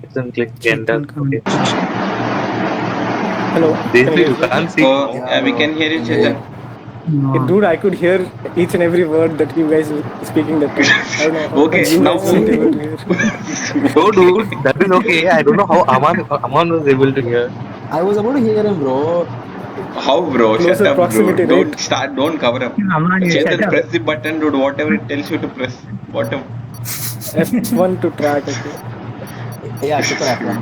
Chetan click enter. Chetan Okay. coming. Hello, This can you you guys hear me? can't see. Oh, No. yeah, we bro. can hear you, Can hear Chetan. you. Dude, No. I could hear each and every word that you guys were speaking that time. I know how come Okay, you now. guys weren't able to hear. No, dude, that is okay. I don't know how Aman was able to hear. I was about to hear him, bro. How, bro? Shut Closer up, bro. proximity, right? Don't start. Don't cover up. Aman, you shut Chetan, up. press the button, dude. Whatever it tells you to press. Bottom. F1 to track, okay. Yeah, Chetan F1.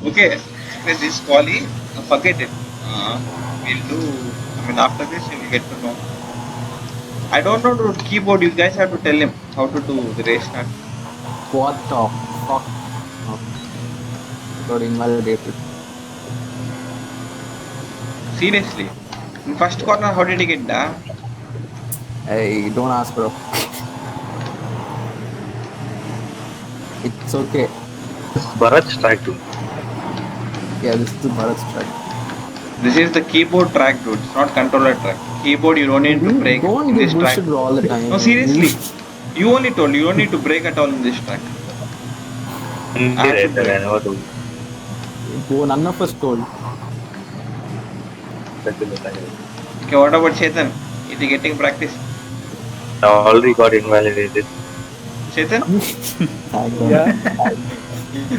Okay, with this quali, forget it. We'll do. I mean, after this, you'll get to know. I don't know the keyboard. You guys have to tell him how to do the restart. What the fuck? Oh, got invalidated. Seriously. In first corner, how did he get that? Hey, don't ask, bro. It's okay. Bharat's track, dude. Yeah, this is Bharat's track. This is the keyboard track, dude. It's not controller track. Keyboard, you don't need to break Don't in give this track. bullshit, bro, all the time. No, seriously. You only told. You don't need to break at all in this track. I have to I break. never do. Bro, none of us told. That is what I do. Okay, what about Chetan? Is he getting practice? I already got invalidated. Chetan? Thank God. Yeah.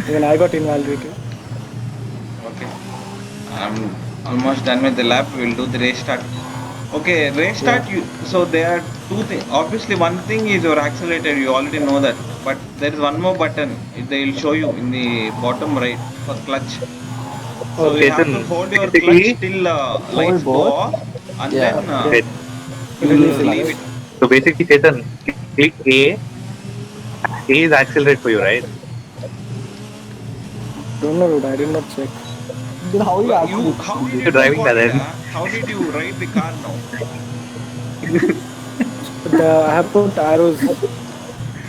Even I got invalidated. Okay. I'm almost done with the lap. We'll do the restart. Okay, restart. You. So there are two things. Obviously, one thing is your accelerator. You already know that. But there is one more button. They'll show you in the bottom right for clutch. So Okay. you have to Chetan, hold your basically, clutch till lights go both? off, and Yeah. then Okay. wait. Release it, leave right? it. So basically, Chetan, click A. A is accelerate for you, right? Don't know, dude. I did not check. Then how you Well, actually how did do you You're do driving what? that then. How did you ride the car now? But I have put arrows.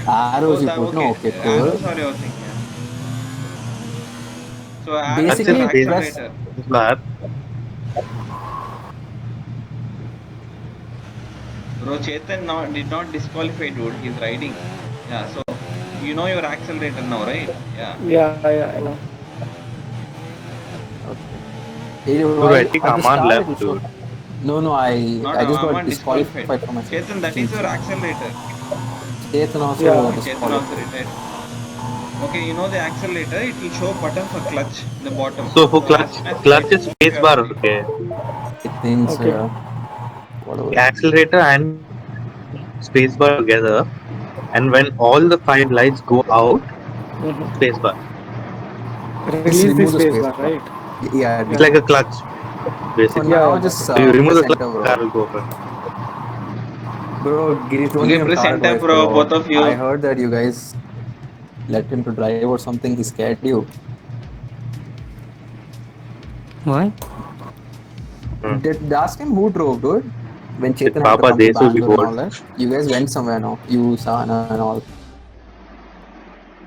arrows you that put? No, okay, Arrows cool. are your thing. Yeah. So arrows is Basically, your That's press. accelerator. car. Bro, Chetan did not disqualify, dude. He's riding. Yeah. So you know your accelerator now, right? Yeah. Yeah, I know. Hey, Dude, while I think at the Aman start left, it'll show. dude. No, I Not just got Aman disqualified. disqualified from my Chetan, that is your accelerator. Chetan also Yeah. Chetan also disqualified. retired. Okay, you know the accelerator. It will show button for clutch in the bottom. So for So as clutch, soon as clutch lights is go, you space have bar, to leave. okay. I think so, Okay. yeah. Whatever. Accelerator and space bar together, and when all the 5 lights go out, Mm-hmm. space bar. Just Release the remove the space space bar, bar. right? Yeah, It's Yeah. like a clutch, for basically. now, Yeah, got just it. So you remove press the clutch, enter, car bro. will go open. Bro, Girish, don't Okay, give him press car enter, advice, bro. bro. Both of I you. heard that you guys let him to drive or something. He scared you. What? Hmm. Did ask him who drove, dude? When With Chetan had to Papa come to Desu we Bangalore and all board. that. You guys went somewhere now. You, Sana, and all.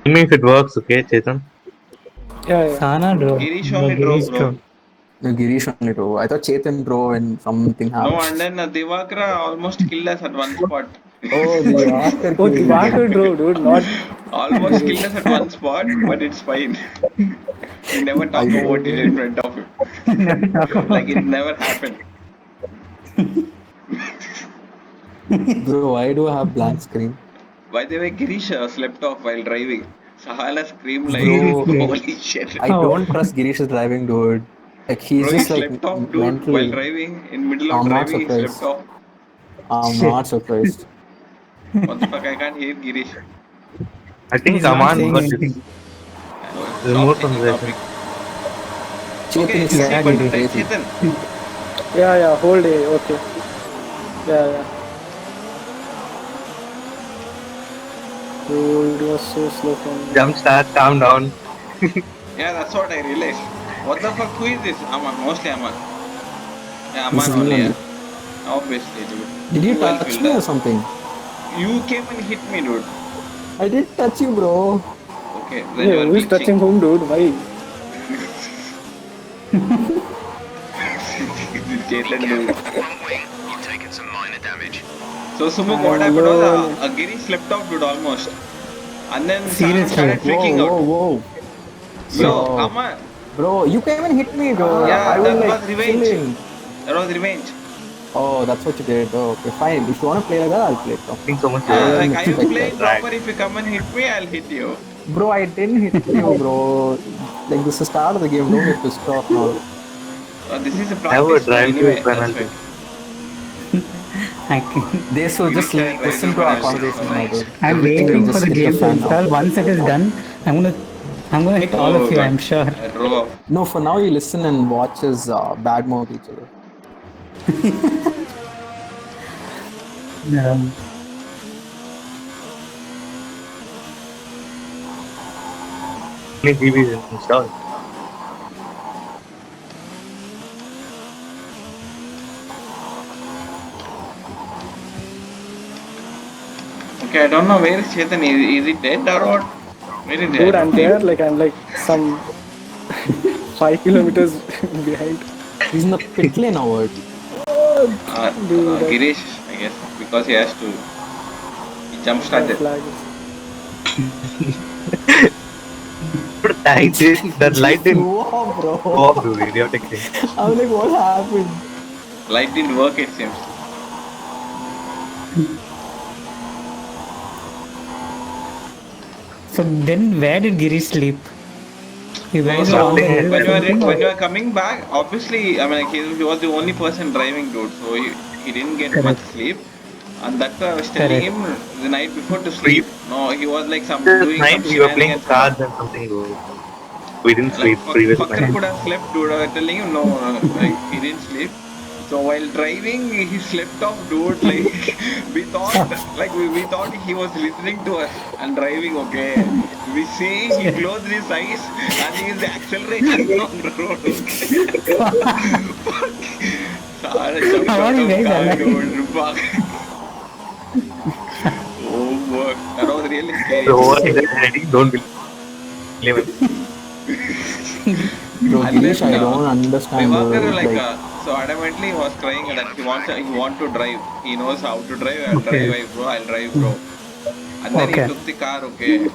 Tell me if it works, okay, Chetan? Yeah. Sana drove. Girish No, only drove, Girish bro. drove. No, Girish only drove. I thought Chetan drove and something No, happened. and then Divakra almost killed us at one spot. Oh, the Oscar Oh, killed you. Diwakar drove, dude, not Almost killed Girish. us at one spot, but it's fine. We never I talk about it in front of him. Never talk Like about it it. never happened. Bro, why do I have blank screen? By the way, Girish slept off while driving. Sahala screamed like, Bro, Seriously. holy shit. I Oh, don't trust Girish's driving, dude. Like, he's Bro, he just like slept off, dude, while mentally. driving. In middle of I'm not driving, he slept surprised. off. I'm shit. not surprised. What the fuck, I can't hear Girish. I think He's not Aman saying got anything. Stop removed from changing the topic. session. Okay, Chetan is you see Yeah, sleeping button Girish. right, crazy. Chetan. Yeah, hold A. Okay. Yeah. Dude, you are so slow for me. Jump start, calm down. Yeah, that's what I realized. What the fuck, who is this? Aman, mostly Aman. Yeah, This Aman is me only, yeah. only. Obviously, dude. Did you Who else touch will me or die? something? You came and hit me, dude. I did touch you, bro. Okay, then Yeah, you are who is glitching. touching whom, dude? Why? Chetan, dude. You've taken some minor damage. So, Sumuk, I'm what happened was alone. Giri slept off, dude, almost. and then Sam Seriously? started freaking out. Whoa. Yo, So- come on. Bro, you came and hit me, bro. Yeah, I was that like was revenge. chilling. That was revenge. Oh, that's what you did. Oh, okay, fine. If you want to play like that, I'll play it. Bro. Thanks so much. Like I am Like playing that. proper. If you come and hit me, I'll hit you. Bro, I didn't hit you, bro. Like, this is the start of the game. Don't get pissed off now. This is a I would practice drive anyway. to That's penalty. why. They should just like listen to our conversation now, bro. I'm Everything waiting will for just the hit game the to fan now. install. Once it is done, I'm gonna hit all of you. God. I'm sure. I drove off. No, for now you listen and watch us badmouth each other. Um, Many GB is installed. Okay, I don't know where is Chetan. Is he dead or what? Where is he? Dude, I'm there. Like I'm like some 5 kilometers behind. He's in the pit lane now. Girish, I guess, because he has to. He jump started. Flag. I did. That light didn't Wow, bro. go off, dude. Idiotic thing. I'm like, what happened? Light didn't work, it seems. so then, where did Girish sleep? You guys So, were on the something- hill or something, when or- you are coming back, obviously, I mean, like, he was the only person driving, dude. So he didn't get Correct. much sleep. And that's why I was telling him the night before to sleep. No, he was like some This doing night some we were playing shenanigans. cards and something. Dude. We didn't sleep Like, previous fucker night. could have slept, dude. I was telling him, no, like, he didn't sleep. So while driving, he slept off, dude. Like, we thought he was listening to us and driving, okay. We see he closed his eyes and he is accelerating on the road, okay. How are you guys alive? Dude, fuck. Oh, fuck. That was really scary. So what is heading? Don't believe it. Bro, And Girish, then, I don't understand. Bro. Devakar, like, Like, so adamantly he was crying that he want to drive. He knows how to drive. I'll Okay. drive, bro. I'll drive, bro. And then Okay. he took the car. Okay.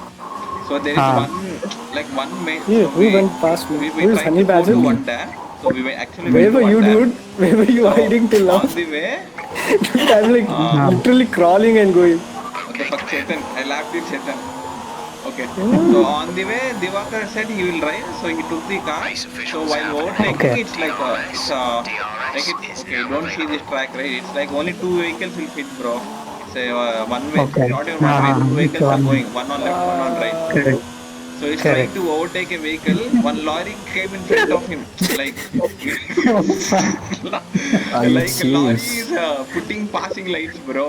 So there is Ah. one main. Yeah, so who went past me? We Who is tried Honey to go Badger? to one dam. So we were actually Where went were to you, one dam. dude? Where were you hiding till now? On the way, Dude, I'm like Ah. literally crawling and going. what the fuck, Chetan? I laughed with Chetan. Okay. So on the way, Divakar said he will drive, so he took the car. So while overtaking, Okay. it's like okay, you don't see this track, right? It's like only 2 vehicles will fit, bro. It's a one way, Okay. not even one way. 2 vehicles are One. going, one on left, one on right. Correct. So he's Correct. trying to overtake a vehicle. One lorry came in front of him, like Are you like lorry serious? is putting passing lights, bro.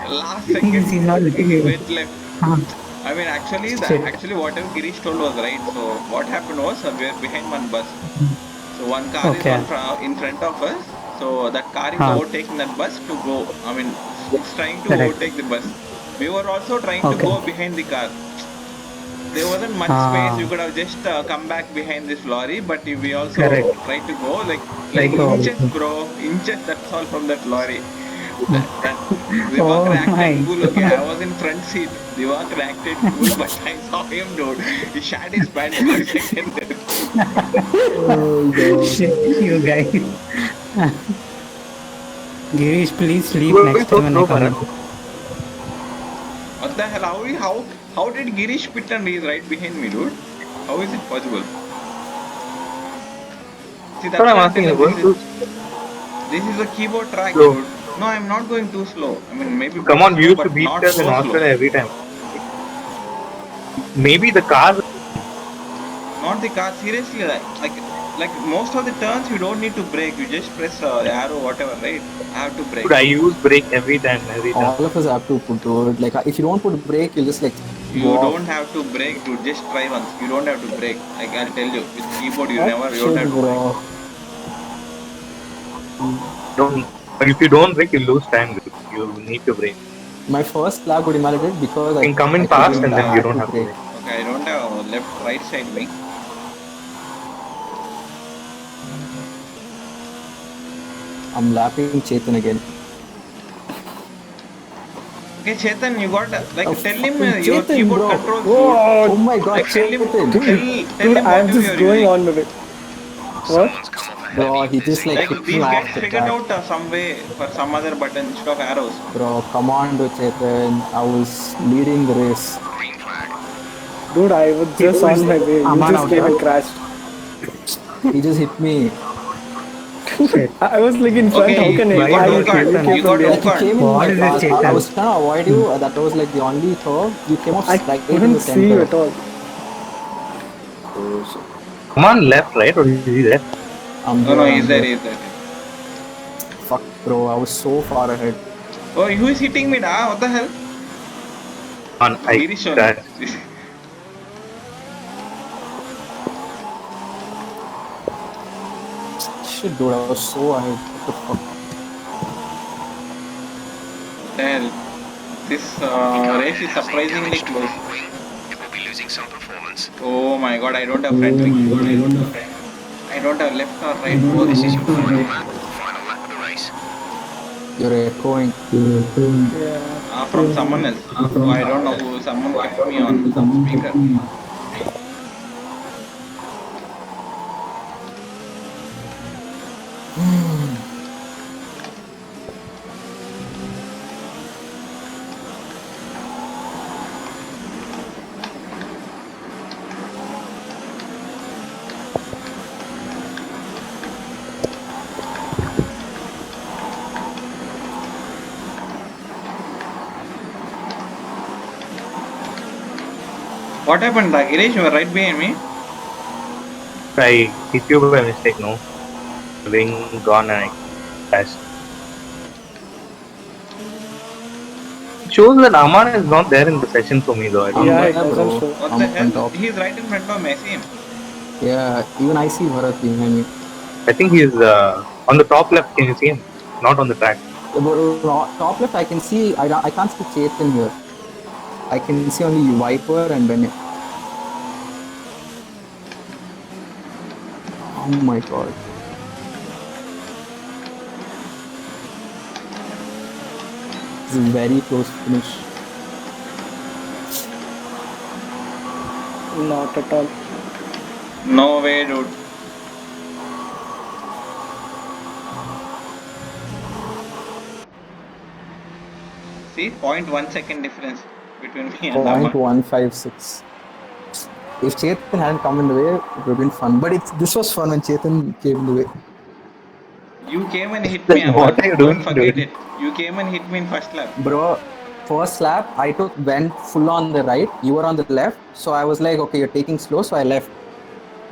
Last He's second, not looking he at you. went left. Ah, I mean, actually, Shit. whatever Girish told was right. So what happened was we were behind one bus. So one car Okay. is in front of us. So that car is Ah. overtaking that bus to go. I mean, it's trying to Correct. overtake the bus. We were also trying to Okay. go behind the car. There wasn't much Ah. space. You could have just come back behind this lorry, but we also Correct. tried to go like Oh. inches, bro, inches. That's all from that lorry. That Oh Divakar acted my cool. Okay, I was in front seat. Divakar acted cool, but I saw him, dude. He shat his pants for a second there. shit, you guys. Girish, please sleep Bro, next it's so time when I slow, come man. in. What the hell? How did Girish pit and he's right behind me, dude? How is it possible? See, That's what I'm asking. You're going too This is a keyboard track, slow. dude. No, I'm not going too slow. I mean, maybe. Come on, slow, you used to but beat not us in so Australia slow. every time. Maybe the car. Not the car. Seriously, like most of the turns, you don't need to brake. You just press arrow, whatever, right? I have to brake. Dude, I use brake every time. all of us have to put it. Like, if you don't put brake, you'll just like You go off. don't have to brake, dude. Just try once. You don't have to brake. Like I'll tell you, with keyboard, you That don't shit, have to bro. brake. Don't. But if you don't brake, you lose time. Dude. You need to brake. My first lap got invalidated because You I can come in I fast couldn't and then you don't to have to brake. brake. Okay, I don't have left, right side wing. I'm lapping Chetan again. Okay, Chetan, you got like Oh, tell him fucking your Chetan, keyboard bro. controls, dude. Whoa, Oh my god, Like tell him, Chetan. tell dude, him what I'm you just are going using. on with it. What? Bro, he just like Like hit these me guys off the figured track. out some way for some other button instead of arrows. Bro, come on, do Chetan. I was leading the race. Dude, I was just Who is on my way. You Aman just out came here? and crashed. He just hit me. Shit. I was like in front. How Okay, can you Why I? got did I you hook hit you? Chetan? You card. came You from got behind. hook Like you card. came in What my is this path. I Chetan? was trying to avoid you. That was like the only curve. You came off I right in couldn't the see you center. at all. Come on, left, right, or is he left? I'm No, here. no, I'm he's there, here. he's there. Fuck, bro. I was so far ahead. Oh, who is hitting me, da? What the hell? On, I Girish only. crashed. Shit, dude. I was so ahead. What the fuck? Hell, this race is surprisingly close. Oh my god, I don't have front wing. I don't have left or right both. You're echoing. Yeah. From someone else. So I don't know who. Someone kept me on speaker. What happened, da? Girish, you were right behind me. I hit you by mistake, no? Wing gone and I crashed. It shows that Aman is not there in the session for me though. I don't Yeah, know. it doesn't bro. show. What I'm the on hell? top. He's right in front of me. I see him. Yeah, even I see Bharat behind me. I think he's on the top left. Can you see him? Not on the track. Yeah, but top left, I can see. I can't see Chetan here. I can see only Viper and Bennett. Oh my god. This is a very close finish. Not at all. No way, dude. See, 0.1 second difference between me and Aman. 0.156. If Chetan hadn't come in the way, it would have been fun. But this was fun when Chetan came in the way. You came and hit Like, me, Aman. what are you doing, Don't forget dude? it. You came and hit me in first lap. Bro, first lap, I went full on the right. You were on the left. So I was like, okay, you're taking slow. So I left.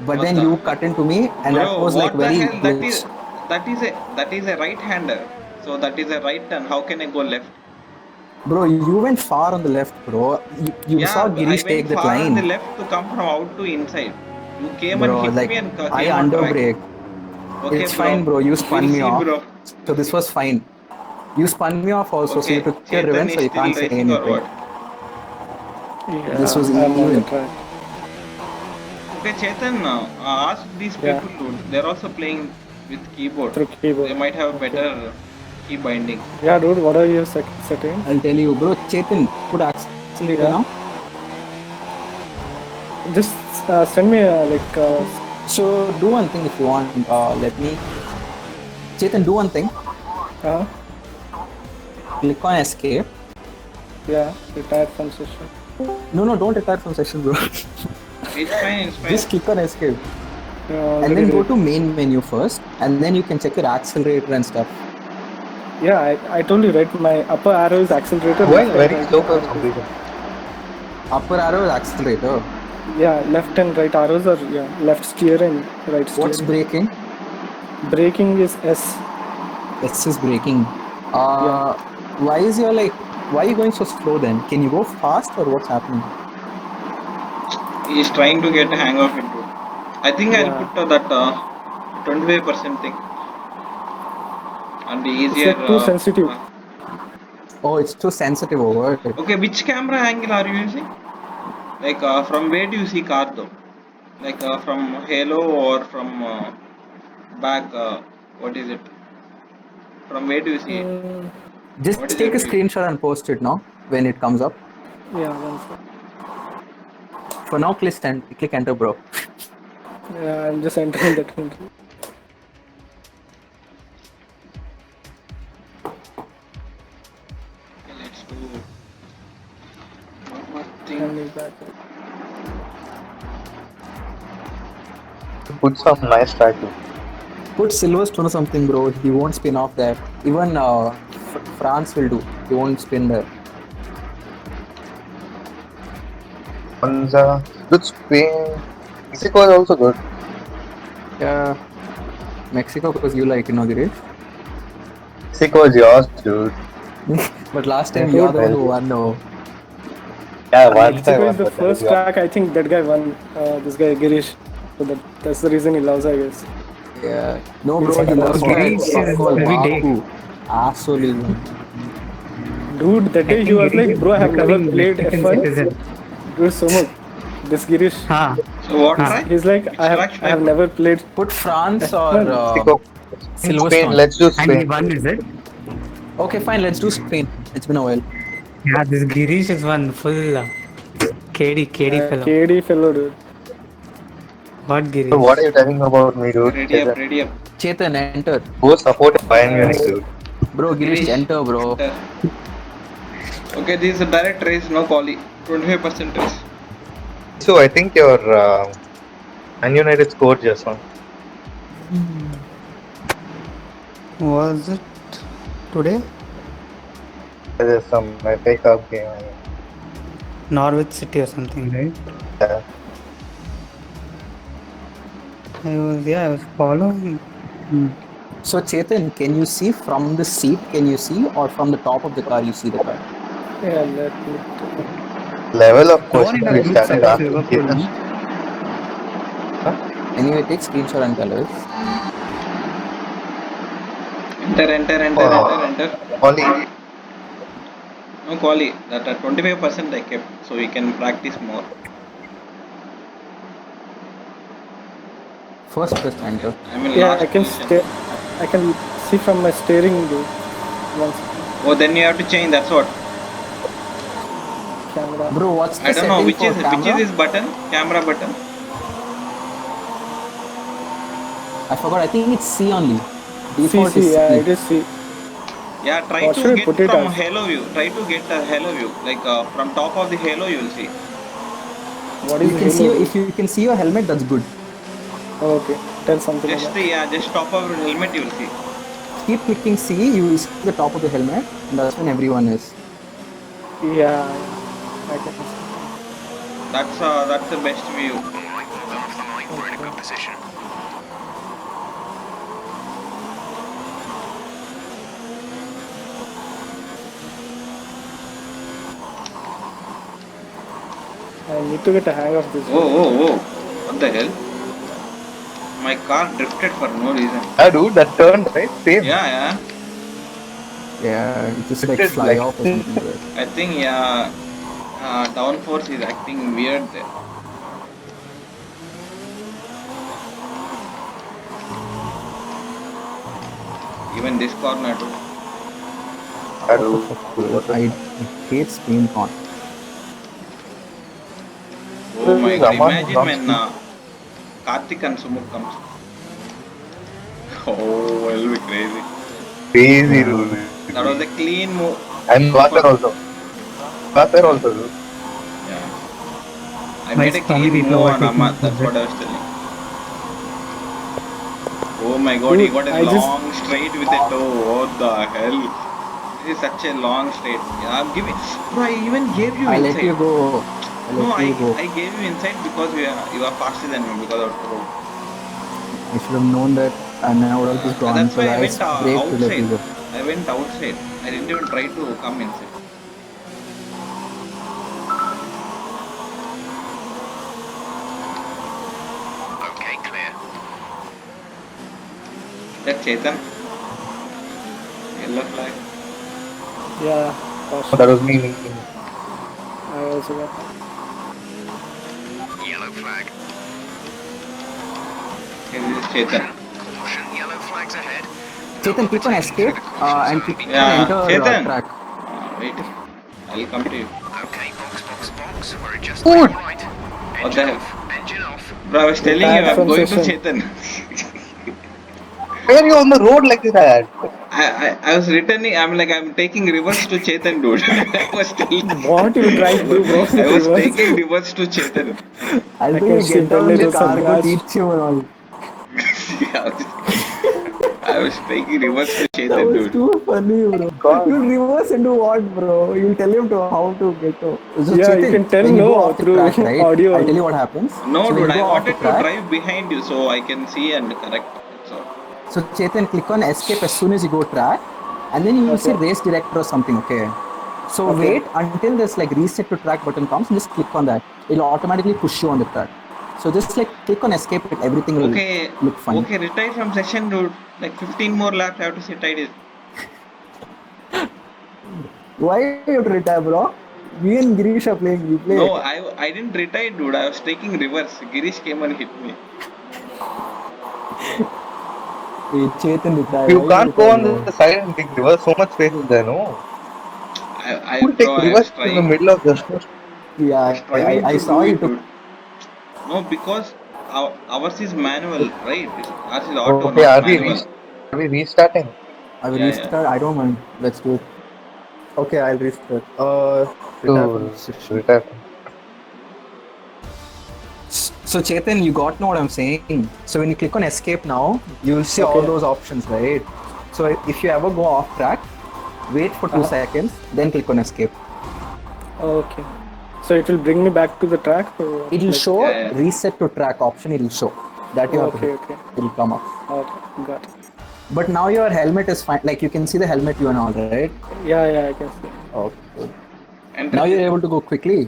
But What then the- you cut into me, and that Bro, was like what the very hell? glitch. That is a right-hander. So that is a right turn. How can I go left? Bro, you went far on the left, bro. You saw I Girish take went that far on the line. left to come from out to inside. You came Bro, and hit like, me and came I on track. underbrake. Okay, It's fine, bro. You spun We'll me see, off. bro. So this was fine. You spun me off also, so Okay, you took your Chetan revenge, is so you still can't say racing or anything. what? Yeah, This was I'm on the even. track. Okay, Chetan, ask these Yeah. people, dude. They're also playing with keyboard. Through keyboard. They might have better key binding. Yeah, dude, what are your settings? I'll tell you, bro. Chetan, put accelerator Yeah. now. Just send me So do one thing if you want. Let me. Chetan, do one thing. Click on escape. Yeah, retired from session. No, don't retire from session, bro. It's fine, it's fine. Just click on escape. And Very then go good. to main menu first, and then you can check your accelerator and stuff. Yeah, I told you, right? My upper arrow is accelerator. Going left and very right slow for arrow is- completion. Upper arrow is accelerator. Yeah, left and right arrows are left steer and right steer. What's braking? Braking is S. S is braking. Why are you going so slow then? Can you go fast or what's happening? He's trying to get a hang of it, dude. I think I'll Yeah. put that 25% thing. And easier. It's like too sensitive. Oh, it's too sensitive over. Okay, which camera angle are you using? Like from where do you see car though? Like from Halo or from back? What is it? From where do you see it? Mm, Just What is take a your view? screenshot and post it now. when it comes up. Yeah, one sec. For now, click enter, bro. Yeah, I'm just entering that country. Okay, let's do one more thing. Handing back. Put some nice tattoo. Put Silverstone or something, bro. He won't spin off that. Even France will do. He won't spin there. Monza. Good Spain. Mexico is also good. Yeah. Mexico, because you like, Girish. Mexico is yours, dude. But last time Yeah, you're the one well. who won, no. Yeah, once I Mexico won, is the but that first is track. I think that guy won. This guy Girish. So that's the reason he loves, I guess. Yeah. No, bro, he loves Girish is every day. Absolutely. Dude, that day he was like, bro, I have never played F1. Citizen. Dude, so much. This Girish, Ah, So what Ah. track? he's like, Which I track should have put? never played. Put France or Mexico. Spain, Silverstone. let's do and he Spain. won, is it? Okay, fine. Let's do Spain. It's been a while. Yeah, this Girish is one full KD fellow. KD fellow, dude. What So Girish? what are you telling about me, dude? Ready up, ready up. Chetan, enter. Go support Bayern Munich, dude. Bro, Girish, Girish, enter, bro. enter. Okay, this is a direct race, no quali. 25% race. So I think your Man United scored just now. Was it today? There's some FA Cup game. Norwich City or something, right? Yeah. I was following. So, Chetan, can you see from the seat? Can you see, or from the top of the car you see the car? Yeah, let me. Level of The one in question the we group started support asking Liverpool, Chetan. no? Anyway, take screenshot and colors. Enter. Only No quali. That 25% I kept, so we can practice more. First, press enter. I mean, Yeah, last I can position. I can see from my steering, dude. Once Oh, then you have to change. That's what. camera. Bro, what's the I don't know setting which for is camera? this button. Camera button. I forgot. I think it's C only. Default CC, is C. yeah, it is C. Yeah, try What to should I get put it from as? halo view. Try to get a halo view. Like from top of the halo, you will see. What is You can see Halo? if you can see your helmet. That's good. Oh, okay. Tell something Just about just top of your helmet, you will see. Keep clicking C. You will see the top of the helmet, and that's when everyone is. Yeah, I can see. That's the best view. I need to get a hang of this. Oh! What the hell? My car drifted for no reason. yeah, dude, that turned right. Same. Yeah. Yeah, you just like It's fly like- off or something. Right? I think downforce is acting weird there. Even this corner too. Yeah, dude. I hate Spain con. Oh my god! Someone Imagine comes when Karthik and Sumuk comes. Oh, it'll be crazy. Crazy, dude. That was a clean move. And Water also. Water also, dude. Yeah. I Nice made a funny clean people move are on taking Ahmad. That's it. what I was telling. Oh my god, he Dude, got a I just- long straight with it. Oh, what the hell? This is such a long straight. Yeah, I'm giving. Bro, I even gave you I insight. let you go. No, I let you go. I gave you insight because you are faster than me because of the road. I should have known that, and I would have just gone That's to why the I ice went break to let you outside. go. I went outside. I didn't even try to come inside. Okay, clear. That Chetan. Yellow flag. Yeah, Oh, gosh, that was me. I also got. Yellow flag. Okay, this is Chetan. Caution, yellow flags ahead. Chetan, keep on escape and keep on Yeah, enter Chetan. track. Wait. I'll come to you. Okay, box. We're adjusting right. What the Engine hell? off. Engine off. Bro, I was telling you, Back I'm from going to session. Chetan. Why are you on the road like that? I was returning. I'm taking reverse to Chetan, dude. I was telling. What you trying to do, bro? I was Reverse. taking reverse to Chetan. I'll I think can you see get down in Pelle the do car, some go rash. teach you and all. I was taking reverse to That Chetan, was dude. too funny, bro. God. You'll reverse and do what, bro? You'll tell him to how to get to. So Yeah, you Chetan, can tell when you go no off the through track, right? audio. I'll tell you what happens. No, So when dude, you I go off the wanted to track, drive behind you so I can see and correct. So, so Chetan, click on escape as soon as you go track, and then you will see Okay. race director or something. Okay. So Okay. wait until this like reset to track button comes, and just click on that. It'll automatically push you on the track. So just like click on escape, and everything will okay, look fine. okay, retire from session, dude. Like 15 more laps, I have to sit tight. Why you have to retire, bro? Me and Girish are playing. We play. No, I didn't retire, dude. I was taking reverse. Girish came and hit me. Hey, Chetan retire. You Why can't go retire, on bro? the side and take reverse. So much space is there, no? Who will Bro, take reverse in the middle of the road? I was Yeah, striving I to saw do you it, took. dude. No, because ours is manual, right? Ours is auto, Okay, not are manual. we restarting? I will Yeah, restart. I don't mind. Let's do it. Okay, I'll restart. Retire from To session. retire. So Chetan, you got know what I'm saying. So when you click on escape now, you will see all Okay. those options, right? So if you ever go off track, wait for 2 seconds, then click on escape. Okay. So it will bring me back to the track. Or It'll like- show Yeah. reset to track option. It'll show that you have to Okay. hit. Okay. It'll come up. Okay. Got it. But now your helmet is fine. Like you can see the helmet you and all, right? Yeah. Yeah. I can see. Okay. Enter Now you're Chetan. able to go quickly.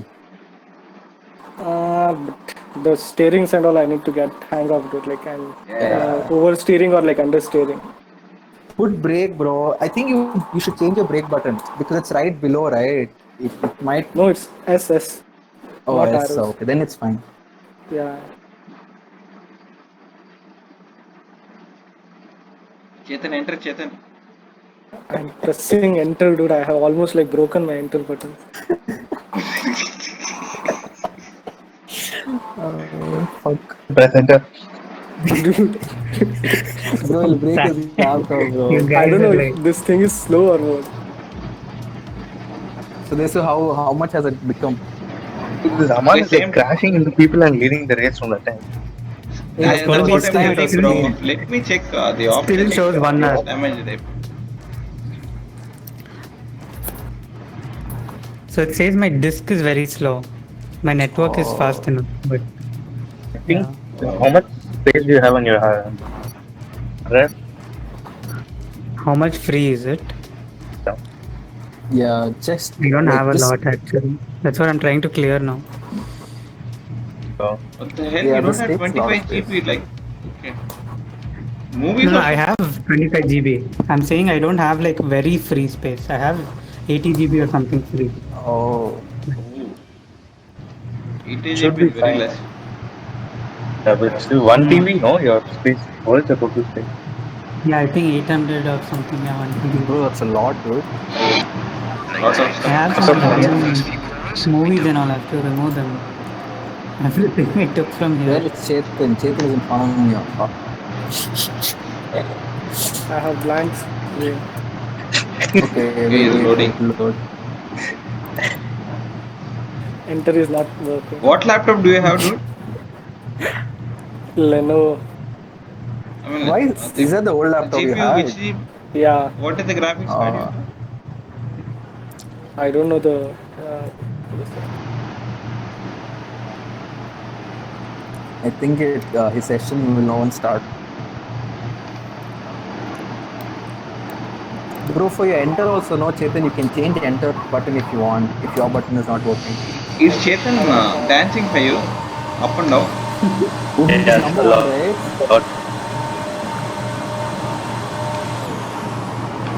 But the steerings and all I need to get hang of it. Like I'm Yeah. oversteering or like understeering. Put brake, bro. I think you should change your brake button because it's right below, right? It might. No, it's SS. Oh, Not yes. arrows. Okay, then it's fine. Yeah. Chetan, enter Chetan. I'm pressing enter, dude. I have almost like broken my enter button. Fuck. Press enter. Dude, Bro, will break his laptop, bro. You I guys don't know are if like, this thing is slow or what. So this is how much has it become? This Aman is same- like crashing into people and leading the race from the time. It's gonna That's be what I'm still telling, bro. speed. Let me check the option. shows 1 hour. Damage rate. so it says my disk is very slow. My network is fast enough, but I think how much space do you have on your drive? how much free is it? Yeah, just. We don't like have a this- lot actually. That's what I'm trying to clear now. So, What the hell? Yeah, You don't this have takes a lot of 25 GB, like. Okay. Movies No, also. I have 25 GB. I'm saying I don't have like very free space. I have 80 GB or something free. Oh, Ooh. 80 Should GB be is very fine. less. yeah, but still 1 TB, no? Your space. What is the total space? Yeah, I think 800 or something. Yeah, 1 GB. bro, that's a lot, dude. Lot of I stuff. have First some few corners. movies and all. I have to remove them. Everything I took from Where here. is Chetan? Chetan is in front of me. Oh, fuck. I have blanks. Yeah. Okay, it's wait, loading. load. Enter is not working. What laptop do you have, dude? Lenovo. I mean, Why is that the old laptop you GPU, had? which GPU? Yeah. What is the graphics card? you Uh, have? I don't know the. I think his session will now start. Bro, for your enter also, no, Chetan, you can change the enter button if you want, if your button is not working. Is Chetan dancing for you? Up and down? Yeah, Come a on, lot. right? Lot.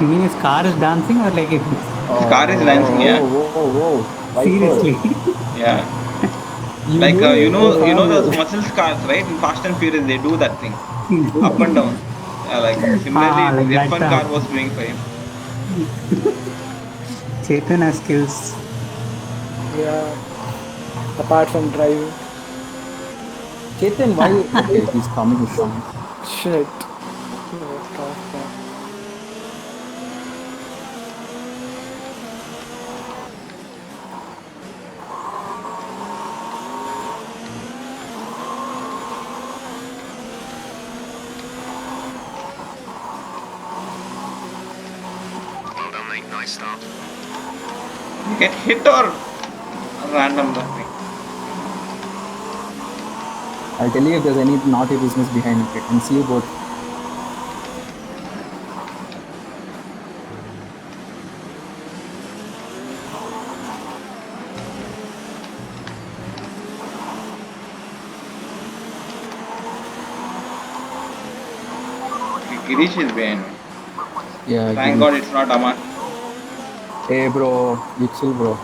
You mean his car is dancing or like it? His car is dancing, yeah. Whoa. Why Seriously? Yeah. You Like, knew you it know was those wrong. muscle cars, right? In Fast and Furious, they do that thing. Up and down. Yeah, like similarly, like the that, F1 car was doing for him. Chetan has skills. Yeah. Apart from driving. Chetan, why? Okay, he's coming. He's coming. Shit. What the fuck? Well done, mate. Nice start. Get hit or random nothing. I'll tell you if there's any naughty business behind it. And see you both. Girish is behind me. Yeah. Thank Girish. God it's not Aman. Hey, bro. You chill, bro.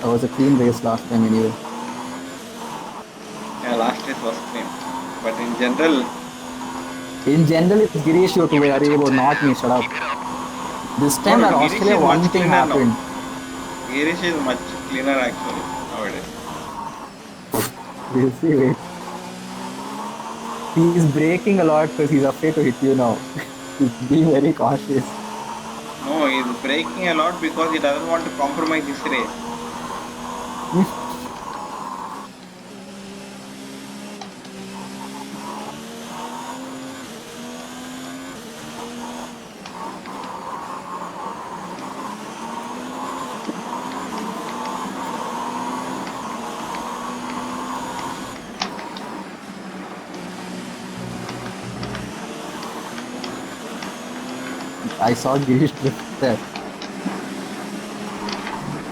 That was a clean race last time, anyway. Yeah, last race was clean. But in general, In general, it's Girish you have to worry about, not me. Shut up. Keep it up. This time No, at Girish Australia, is one much thing cleaner now. happened. Girish is much cleaner actually nowadays. We'll see, wait. He's braking a lot because he's afraid to hit you now. He's being very cautious. No, he's braking a lot because he doesn't want to compromise his race. I saw Girish drift there.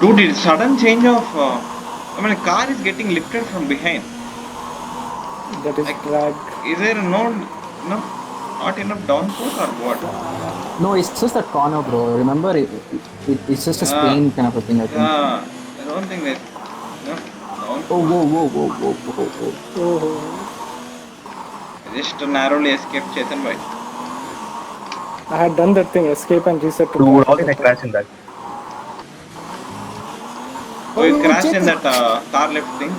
Dude, it's sudden change of. I mean, a car is getting lifted from behind. That is Like- drag. Is there not enough downforce or what? No, it's just that corner, bro. Remember, it's just a Yeah. Spain kind of a thing, I think. Yeah, I don't think that. No, Oh, whoa, whoa, whoa, whoa, whoa, whoa. Oh. just narrowly escaped Chetan by. I had done that thing, escape and reset to We were back. all in a crash in that. Oh, you no, crashed in Chetan. that car lift thing.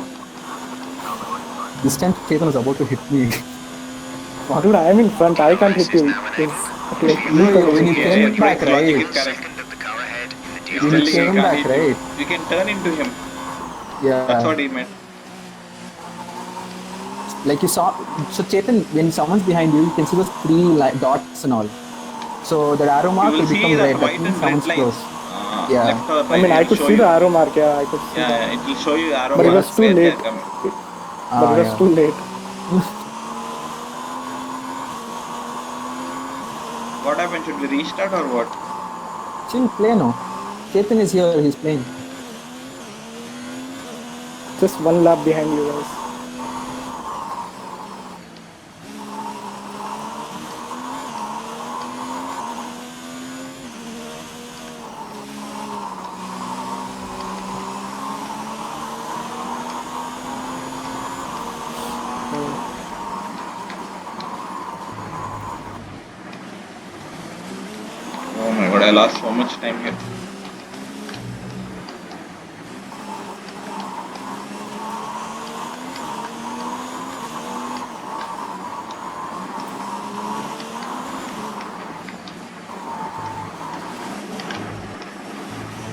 This time Chetan was about to hit me. Dude, I am in front. I can't hit you. It's like No, you when you can- came Yeah, back, logic right? is correct. Second of the car ahead in the He's When DRS. you telling came you can't back, hit you. right? You can turn into him. Yeah. That's what he meant. Like you saw, so Chetan, when someone's behind you, you can see those three dots and all. So the arrow mark You will will see become that red. That white means and red someone's lines. close. Yeah. Left or I right, mean, I it will could show see you. the arrow mark. Yeah, I could see Yeah, that. yeah, it will show you arrow But it was marks too where they late. are coming. But it was Yeah. too late. What happened? Should we restart or what? Chill, play no. Chetan is here, he's playing. Just one lap behind you guys. Oh my god, I lost so much time here.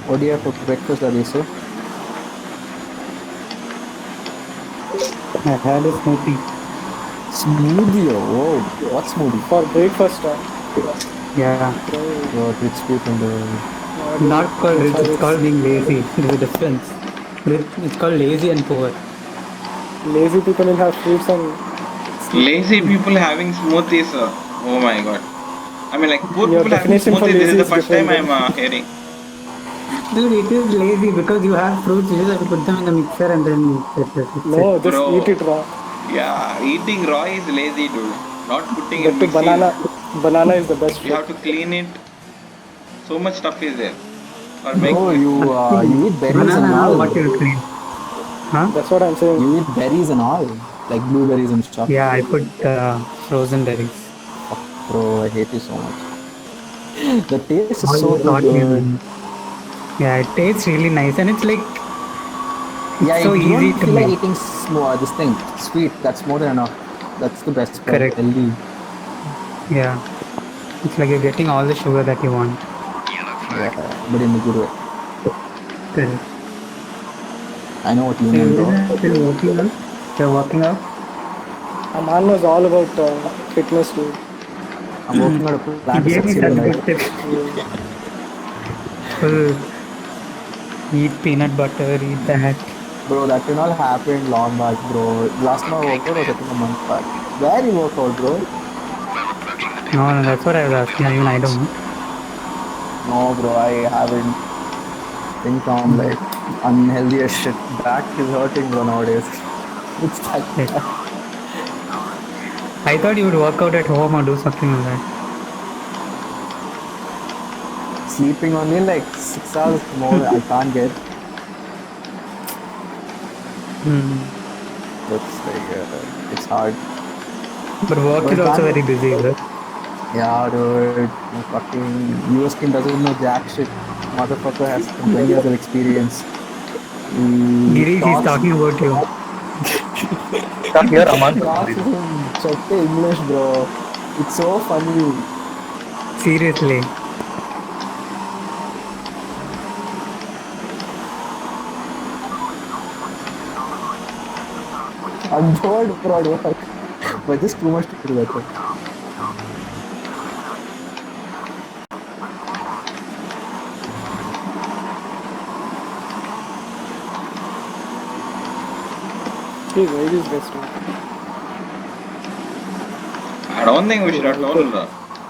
What do you have for breakfast, Adesha? I had a smoothie. Smoothie, oh, whoa. What smoothie? For breakfast, Yeah. Your rich people, Not called rich, it's called being lazy. There's a difference. It's called lazy and poor. lazy people will have fruits and Lazy people having smoothies. Oh my god. I mean, like poor Your people having definition for smoothies. This is lazy the is first time different. I'm hearing. Dude, it is lazy because you have fruits, you just have to put them in the mixer and then that's it. no, just Bro. eat it raw. Yeah, eating raw is lazy, dude. Not putting But in the mixing. banana is the best You fruit. have to clean it. So much stuff is there. Or No, make you eat berries and Banana, all. what you clean? Huh? That's what I'm saying. You eat berries and all. Like blueberries and stuff. Yeah, I put frozen berries. Bro, I hate you so much. The taste is All so you thought good. you Yeah, it tastes really nice, and it's like Yeah, so you easy don't to feel like make. eating this thing sweet. That's more than enough. That's the best part. Correct. Healthy. Yeah, it's like you're getting all the sugar that you want. Yellow Yeah, flag. but in a good way. Correct. I know what you So mean, you bro. guys are still working out? You're working out? Aman was all about fitness, dude. I'm working on a He plan to gave me succeed such in life. good tips. Yeah. Full eat peanut butter, eat that. Bro, that did all happen long back, bro. Last time I worked out was I think a month back. Where you work out, bro? We're approaching the No, pit. no, that's what I was asking. Even I don't know. No, bro, I haven't. Think I'm like unhealthy as shit. Back is hurting, bro, nowadays. It's that Shit. bad. I thought you would work out at home or do something like that. Sleeping only like 6 hours more. I can't get. Hmm. That's like it's hard. But work is But also can't. very busy, is it? Yeah, dude. My fucking US team doesn't know jack shit. Motherfucker has 20 years of experience. He Girish is talks talking about you. Can't hear Aman for some talks reason. in Chette English, bro. It's so funny. Seriously. I'm bored, bro, at work. But just too much to do at work. He's very his best, dude. I don't think we should have told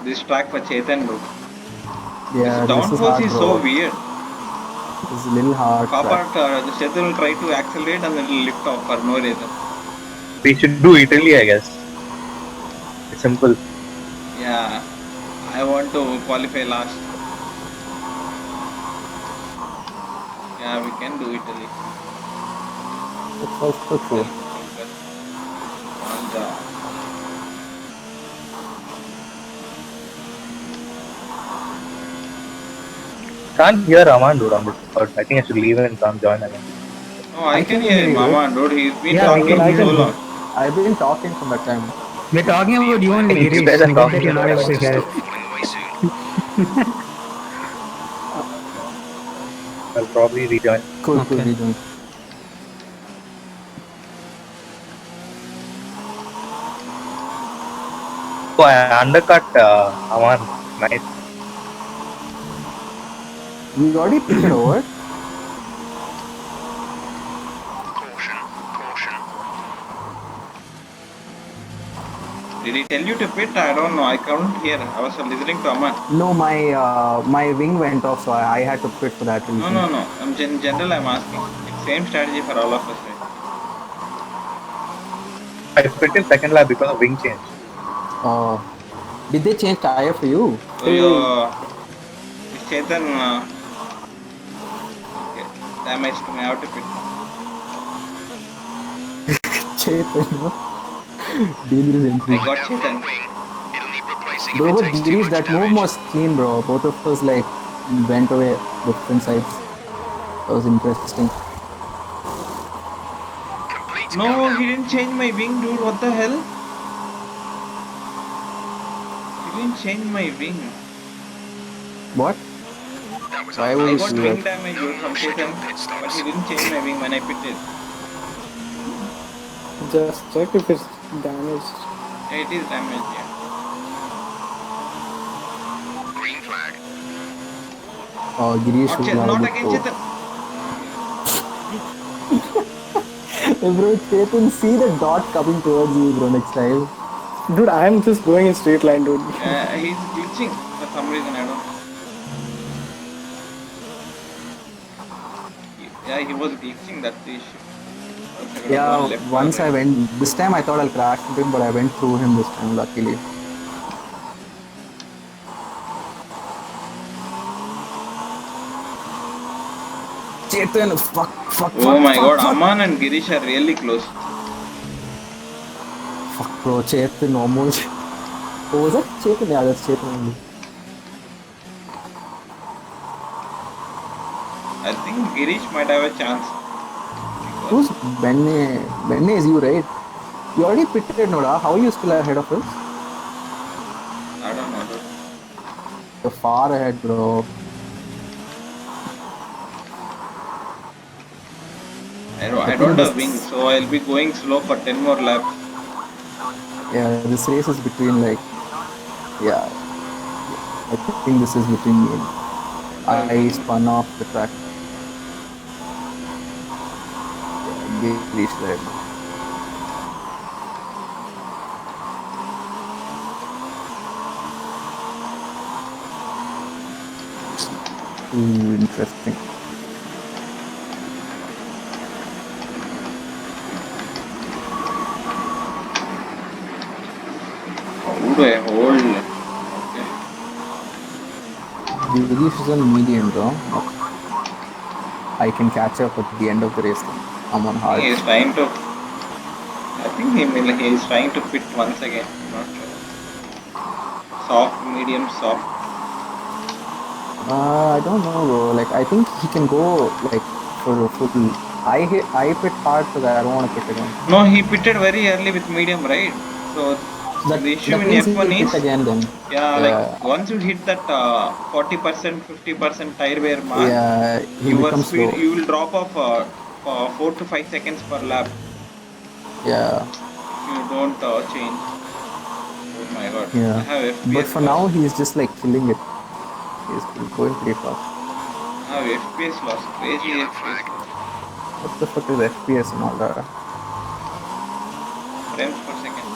this track for Chetan, bro. Yeah, His this is downforce hard, is bro. so weird. This is a little hard. Papa, Track. the Chetan will try to accelerate and then it'll lift off for no reason. We should do Italy, I guess. It's simple. Yeah, I want to qualify last. Yeah, we can do Italy. It's also true. Monza. Can't hear Aman, dude, on this Discord. I think I should leave and come join again. Oh, I can hear him, you. Mama, dude. He's been Yeah, we talking can hear so him. long. I've been talking from that time. We're talking about you only, You Girish. guys are We get that talking you're not about able to us. hear it. Pulling away soon. I'll probably rejoin. Cool, Okay. rejoin. So I undercut Aman. Nice. We already picked it over. Caution. Caution. Did he tell you to pit? I don't know. I couldn't hear. I was listening to Aman. No, my wing went off, so I had to quit for that reason. No. In general, I'm asking. It's same strategy for all of us, right? I quit in second lap because of wing change. Did they change tire for you? So your this Chetan okay, damaged me. I have to pit. Chetan, no? Dangerous I entry. got Chetan. Wing. It'll need replacing Bro, if but it takes too Girish, much that move damage. was clean, bro. Both of us like went away different sides. That was interesting. Complete No, countdown. he didn't change my wing, dude. What the hell? He didn't change my wing. What? That was Why our would I you got do wing that? damage dude, from Chetan, but he didn't change my wing when I pitted. Just check if it's damaged. Yeah, it is damaged, yeah. Green flag. Girish Not, will Chetan, have not a against good Chetan. Hey, bro, Chetan, see the dot coming towards you, bro, next time. Dude, I'm just going in straight line, dude. He's glitching for some reason, I don't know. Yeah, he was glitching, that's the issue. I was gonna go Yeah, left or once I right. went, this time I thought I'll crash into him, but I went through him this time, luckily. Chetan, fuck, Oh my god, Aman and Girish are really close. Fuck, bro, Chetan almost. Oh, was that Chetan? Yeah, that's Chetan only. I think Girish might have a chance. Who's Benne? Benne is you, right? You already pitted, Noda. How are you still ahead of us? I don't know. Dude. You're far ahead, bro. I don't have wings, so I'll be going slow for 10 more laps. Yeah, this race is between like, yeah. I think this is between me and I spun off the track. Yeah, Girish led. Interesting. How do I hold? Okay. Girish is on medium though. I can catch up at the end of the race. I'm on hard. He is trying to. I think he is trying to pit once again. Not sure. Soft, medium, soft. I don't know, bro. Like, I think he can go like for a full. I pit hard so that I don't want to pit again. No, he pitted very early with medium, right? So That, the issue that in means he F1 will is pit again then. like once you hit that 40%, 50% tire wear mark, Yeah, he your becomes speed slow. you will drop off 4 to 5 seconds per lap. Yeah, You don't change. Oh my god. I yeah. have FPS But for loss. now, he's just like killing it. He's going pretty fast. I have FPS loss. Crazy Yellow FPS flag. loss. What the fuck is FPS and all that? Frames per second.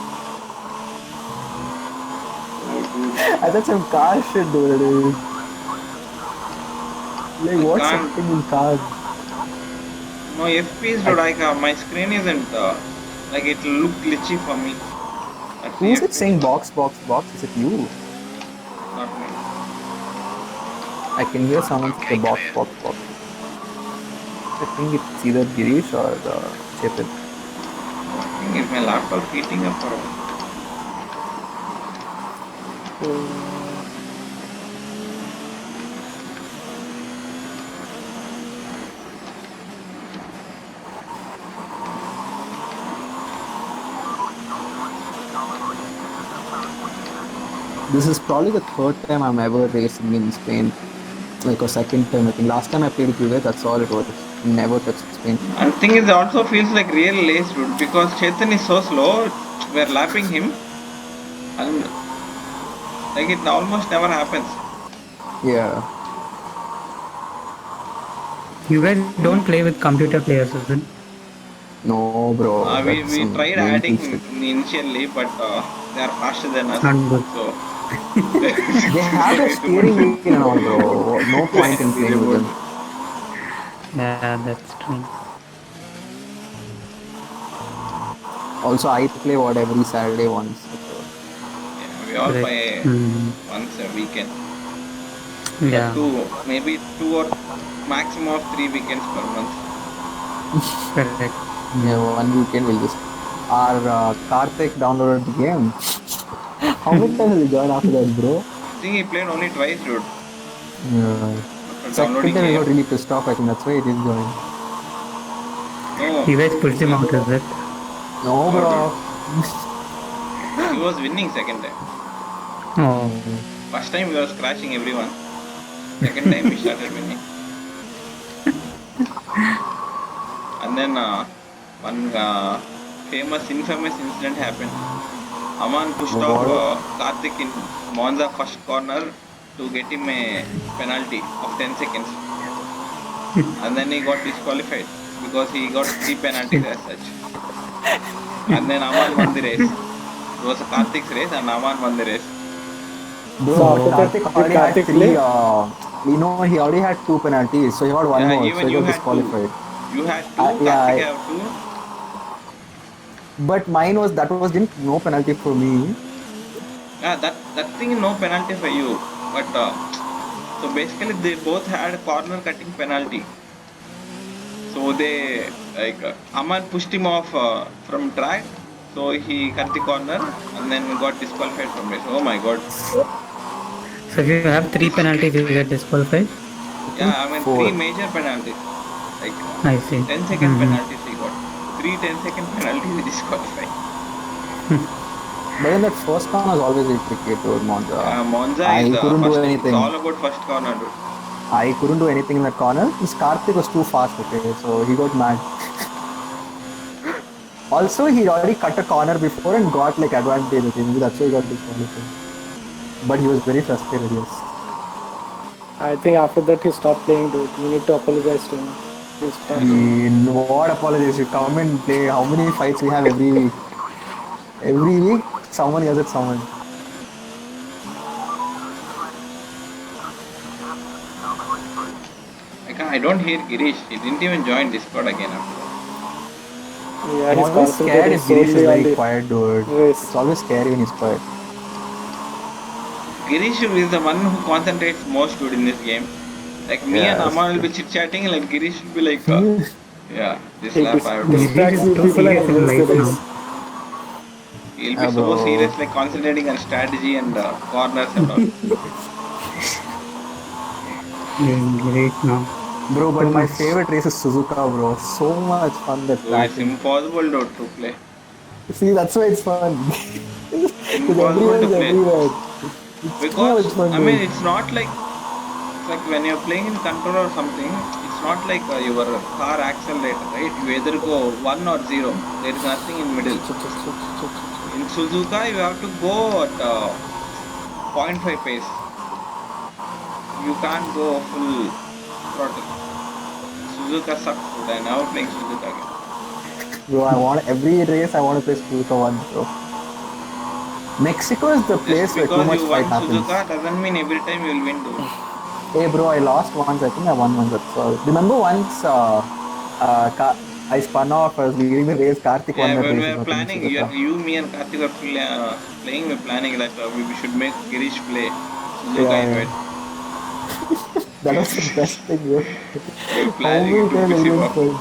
Oh dude. I thought some car shit, dude. Like, what's can't- happening in cars? No FPS dude, like my screen isn't like it will look glitchy for me. That's the Who's it FPS saying loss, box, box, box? Is it you? Not me. I can hear someone say box, box, box. I think it's either Girish or Chetan. I think is my laptop heating up or what? This is probably the third time I'm ever racing in Spain. Like, or second time, I think. Last time I played with you guys, that's all it was. Never touched Spain. And thing is, it also feels like real lace dude because Chetan is so slow. We're lapping him, and like it almost never happens. Yeah. You guys don't play with computer players, is it? No, bro. We that's some tried mental adding shit. initially, but they are faster than us. Not good. So They have their steering wheel and all, bro. No point in playing with them. Yeah, that's true. Also, I play what every Saturday once. yeah, we all Correct. play once a weekend. Yeah, Maybe 2 or maximum of 3 weekends per month. correct. Yeah, one weekend we'll just. Our Karthik downloaded the game. How many times will you join after that, bro? I think he played only twice, dude. Yeah. After Second downloading time he got game. really pissed off. I think that's why he didn't join. No, You guys pushed him out, is it? No, bro. he was winning second time. Oh, First time he was crashing everyone. Second time he started winning. And then one infamous incident happened. Aman pushed off Karthik in Monza first corner to get him a penalty of 10 seconds. And then he got disqualified because he got 3 penalties as such. And then Aman won the race. It was a Karthik's race and Aman won the race. Bro, So after that, Karthik already had Karthik 3. play? He already had 2 penalties, so he got one Yeah, more, even so he you got had disqualified. You had 2, yeah, Karthik have 2. But mine was didn't no penalty for me. Yeah, that thing is no penalty for you. But so basically they both had corner cutting penalty. So they Aman pushed him off from track. So he cut the corner and then got disqualified from race. Oh my god. so if you have 3 penalties, you get disqualified. Yeah, I mean, four. 3 major penalties. Like I see. 10-second Mhm. penalties he got. 3 10-second penalties he disqualified. But then that first corner was always very tricky to Monza. Monza I is couldn't do first. It's anything. all about first corner, dude. I couldn't do anything in that corner. This Karthik was too fast, okay, so he got mad. Also, he already cut a corner before and got like advantage. Okay, maybe that's why he got disqualified. But he was very frustrated. Yes. I think after that he stopped playing, dude. You need to apologize to him. He's fine. What apologies? You come and play. How many fights we have every week? Every week, someone yells at someone. Like, I don't hear Girish. He didn't even join Discord again after that. Yeah, I'm he's always scared concentrating if Girish is solely on very the quiet, dude. race. It's always scary when he's quiet. Girish is the one who concentrates most, dude, in this game. Like me Yeah, and that's Aman will true. be chit chatting, like Girish will be like, yeah, this He lap I have to. distracts the too people and serious in wins the life now. race. He'll be Yeah, so bro. serious, like concentrating on strategy and corners and all. Great now. Bro, but So my much. favorite race is Suzuka, bro. So much fun that So track it's is. impossible, dude, to play. See, that's why it's fun. Because Impossible everyone to is play. everywhere. It's too much Because, fun, I mean, dude. it's not like, it's like when you're playing in control or something, it's not like your car accelerator, right? You either go 1 or 0. There is nothing in middle. In Suzuka, you have to go at 0.5 pace. You can't go full throttle. Suzuka sucks, dude. I'm now playing Suzuka again. Bro, every race I want to play Suzuka once, bro. Mexico is the Just place where too because much you fight won happens. Suzuka doesn't mean every time you will win, dude. Hey, bro, I lost once. I think I won once. That's all. Remember once I spun off. I was leading the race. Karthik won Yeah, that when we race. were I think planning, Suzuka. you, me and Karthik were playing, we're planning that we should make Girish play Suzuka Yeah, invite. That was the best thing, bro. We were How planning many it to times piss him everyone's off. playing?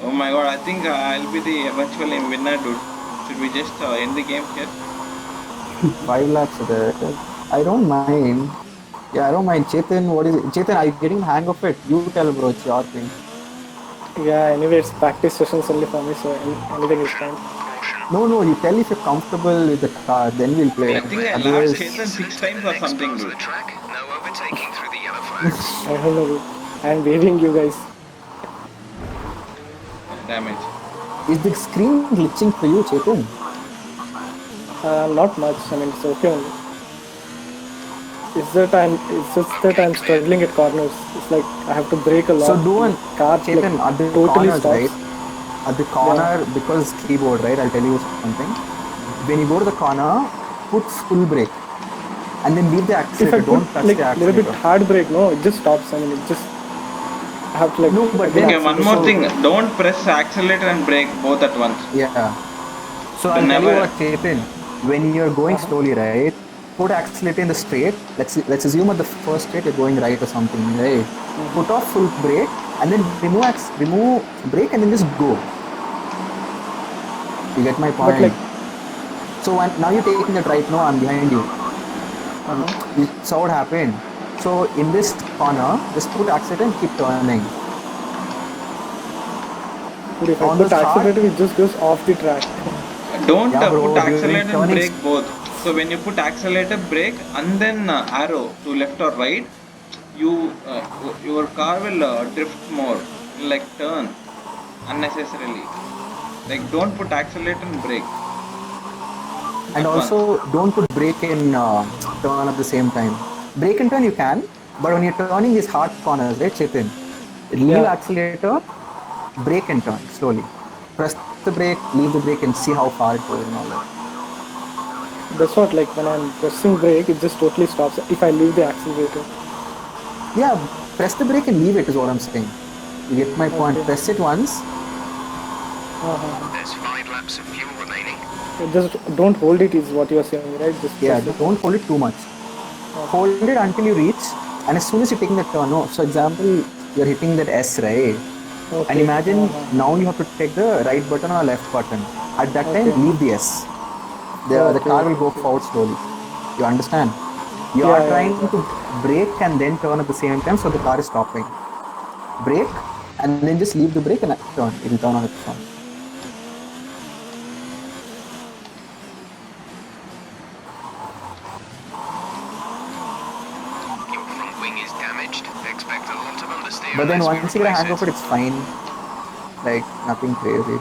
Oh my god, I think I'll be the eventual winner, dude. Should we just end the game here? 5 laps of that. I don't mind. Yeah, I don't mind. Chetan, what is it? Chetan, are you getting the hang of it? You tell, bro. It's your thing. Yeah, anyway, it's practice sessions only for me, so anything is fine. No, you tell if you're comfortable with the car, then we'll play. I think I lapped Otherwise, Chetan 6 Listen to times the or next something, part of dude. the track. No overtaking through the yellow flags. I don't know, dude. I'm waving you guys. Damage. is the screen glitching for you, Chetan? Not much. I mean, it's okay only. It's just that I'm struggling at corners. It's like I have to brake a lot. So do one, car Chetan, like, at the totally corners, stops. right? At the corner, because keyboard, right? I'll tell you something. When you go to the corner, put full brake. And then leave the If I accelerator. put Don't touch like the a little bit accelerator. hard brake, no, it just stops. I mean, it just I have to like. No, but again Okay, one more so- thing. Don't press accelerator and brake both at once. Yeah. So I'll tell Never- you what, Chetan. When you're going slowly, right? Put accelerator in the straight. Let's assume at the first straight you're going right or something, right? Put off full brake and then remove brake and then just go. You get my point? like- So now you're taking that right now, I'm behind you. You saw what happened. So in this corner, just put accelerator and keep turning. But if I On put the start- accelerator, it just goes off the track. Don't Yeah, bro, put during accelerator and turning- brake both. So when you put accelerator, brake, and then arrow to left or right, your car will drift more, like turn unnecessarily. Like don't put accelerator and brake. And At also, don't put brake and turn at the same time. Brake and turn you can, but when you're turning these hard corners, right, Chetan? Leave Yeah. accelerator, brake and turn slowly. Press the brake, leave the brake, and see how far it goes and all that. That's what like when I'm pressing brake, it just totally stops. If I leave the accelerator. Yeah, press the brake and leave it is what I'm saying. You get my point. Okay. Press it once. There's 5 laps of fuel remaining. Just don't hold it is what you are saying, right? Just Yeah, press it. don't hold it too much. Hold it until you reach, and as soon as you're taking the turn, no. So example, you're hitting that S, right? Okay. And imagine now you have to take the right button or left button. At that time, Okay. leave the S. The car will go forward slowly. You understand? You are Yeah, trying to brake and then turn at the same time, so the car is stopping. Brake and then just leave the brake and turn. It will turn on its own. Your front wing is damaged. Expect a lot of understeer But then unless we once you get a hang replace of it. it, it's fine. Like nothing crazy.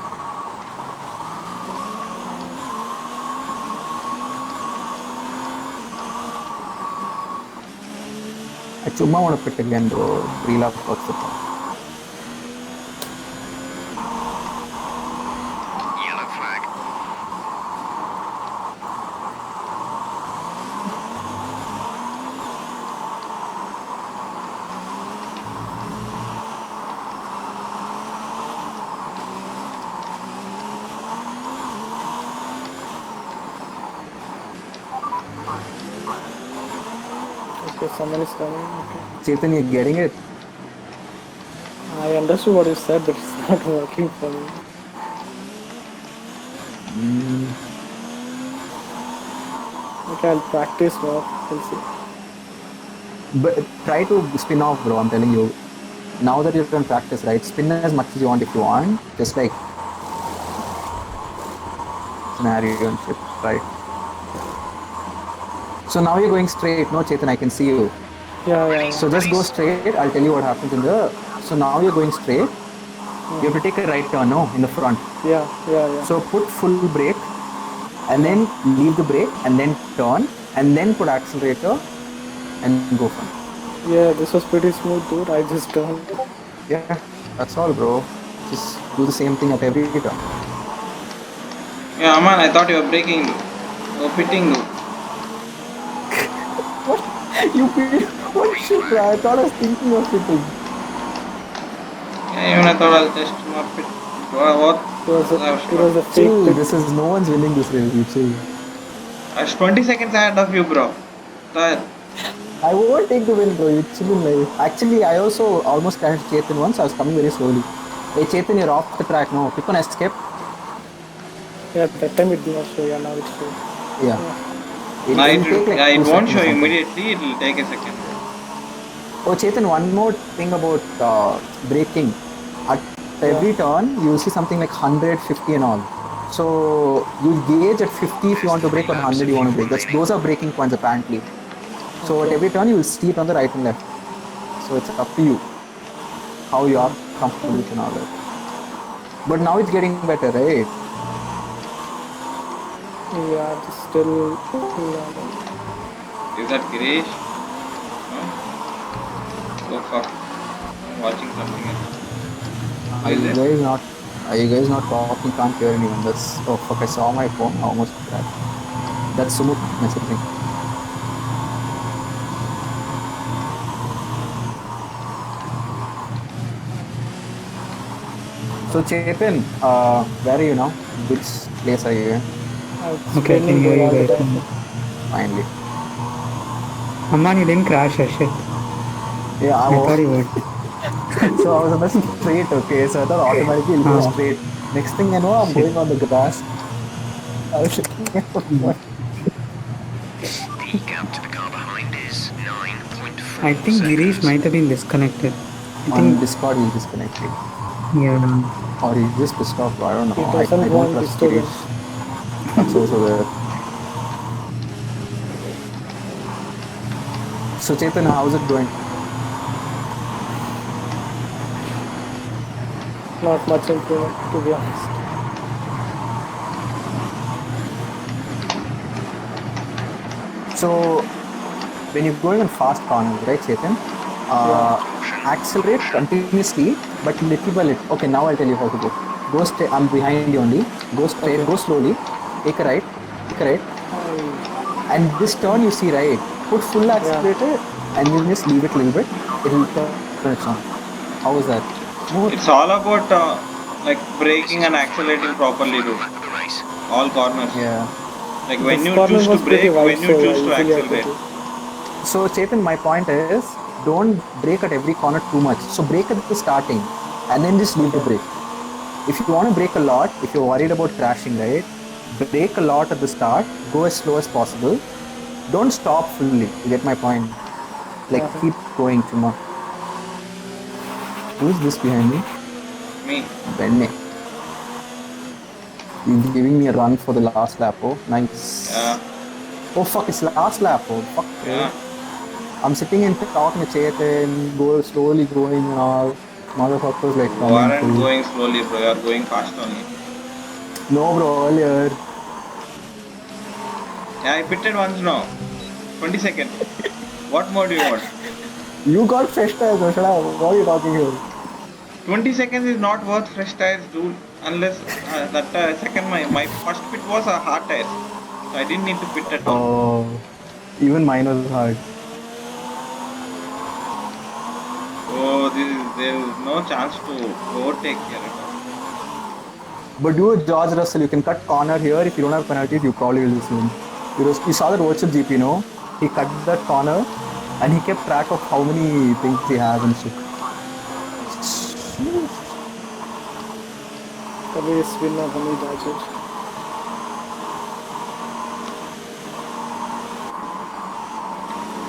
I chumma want to pit again, bro. Pre-lap works the top. Yellow flag. Okay, someone is coming. Okay. Chetan, you're getting it? I understood what you said, but it's not working for me. Okay, I'll practice more. We'll see. But try to spin off, bro. I'm telling you. Now that you've done practice, right? Spin as much as you want if you want. Just like scenario and shit, right? So now you're going straight. No, Chetan, I can see you. Yeah. So just go straight. I'll tell you what happens in the. So now you're going straight. You have to take a right turn, no, in the front. Yeah. So put full brake, and then leave the brake, and then turn, and then put accelerator, and go front. Yeah, this was pretty smooth, dude. I just turned. Yeah, that's all, bro. Just do the same thing at every turn. Yeah, man, I thought you were braking. Or pitting. You what shit, bro? I thought I was thinking of it. Yeah, even I thought I'll just not pit. What? It was a fake Chill. pit. This is no one's winning this race. You chill. I was 20 seconds ahead of you, bro. That. I won't take the win, bro. You chill in life. Actually, I also almost crashed Chetan once. I was coming very slowly. Hey, Chetan, you're off the track now. Click on escape. Yeah, that time it did not show. Yeah, now it's showing. Yeah. It won't show immediately, it will take a second. Oh, Chetan, one more thing about braking. At every turn, you will see something like 100, 50 and all. So you gauge at 50 if you want to brake, or 100 you want to brake. Those are braking points apparently. So at every turn, you will see it on the right and left. So it's up to you how you are comfortable with and all that. But now it's getting better, right? Yeah, it's still. Is that Girish? No? Oh fuck. I'm watching something else. Are you guys not talking? Can't hear anyone. That's oh fuck! I saw my phone. I almost crashed. That's Sumit messaging. So Chetan, where are you now? Which place are you in? Okay, I can hear you guys. Finally. Amman, you didn't crash or shit. Yeah, I thought you would. So I was on the straight, okay, so I thought automatically it'll go straight. Next thing I know, I'm going on the grass. I was looking at the The gap to the car behind is 9.4 I think Girish might have been disconnected. I on think, Discord he's disconnected. yeah. Or he's just pissed off, I don't know. He I doesn't don't want trust disturbance. Girish. That's also there. So Chetan, how's it going? Not much improvement, to be honest. So when you're going on fast corners, right, Chetan? Accelerate continuously, but little by little. Okay, now I'll tell you how to go. Go straight. I'm behind you only. Go straight. Okay. Go slowly. Take a right. Take a right. And this turn you see, right? Put full accelerator and you just leave it a little bit. It'll turn its on. How is that? Smooth. It's all about like braking and accelerating properly, dude. lap of the race. All corners. Yeah. Like when This you corner choose to was pretty brake, wide, when you so choose to easily I could accelerate. do. So Chetan, my point is, don't brake at every corner too much. So brake at the starting, and then just leave the brake. If you want to brake a lot, if you're worried about crashing, right? Brake a lot at the start. Go as slow as possible, Don't stop fully. You get my point? Like keep going, Chuma. Who is this behind me? Me. Benne. You're giving me a run for the last lap. Oh, nice. Yeah. Oh fuck, it's last lap. Oh fuck. Yeah. I'm sitting in talking to Chetan, go slowly going and all. Motherfuckers like You aren't coming going slowly, bro. You are going fast only. No bro, earlier. Yeah, I pitted once now. 20 seconds. What more do you want? You got fresh tires, so shut up. What are you talking here? 20 seconds is not worth fresh tires, dude. Unless that second my first pit was a hard tire. So I didn't need to pit at all. Oh, even mine was hard. So there is no chance to overtake here at all. But do it, George Russell. You can cut corner here. If you don't have penalties, you probably will soon. You saw that virtual GP, no? He cut that corner and he kept track of how many things he has and shit. The race winner for me, Dodger.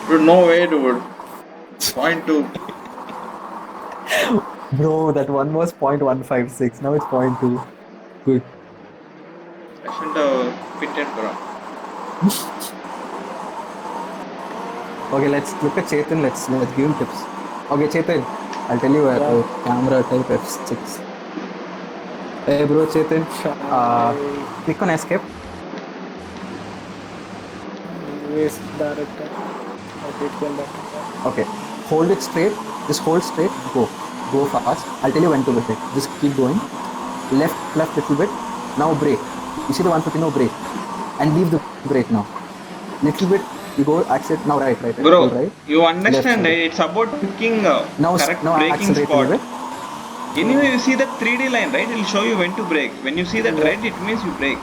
Dude, no way, dude. 0.2. Bro, that one was 0.156. Now it's 0.2. Good. I shouldn't have pitted, bro. Okay, let's look at Chetan. Let's give him tips. Okay, Chetan, I'll tell you a camera type F6. Hey, bro, Chetan. Click on escape. Race director. Okay, it came back. Okay, hold it straight. Just hold straight. Go fast. I'll tell you when to brake. Just keep going. Left little bit. Now brake. You see the 150? No brake. And leave the brake now. Little bit. You go accelerate. Now right. Bro, right. you understand, Left, right? It's about picking now correct now braking accelerate a spot. little bit. Anyway, you see that 3D line, right? It'll show you when to brake. When you see that red, it means you brake.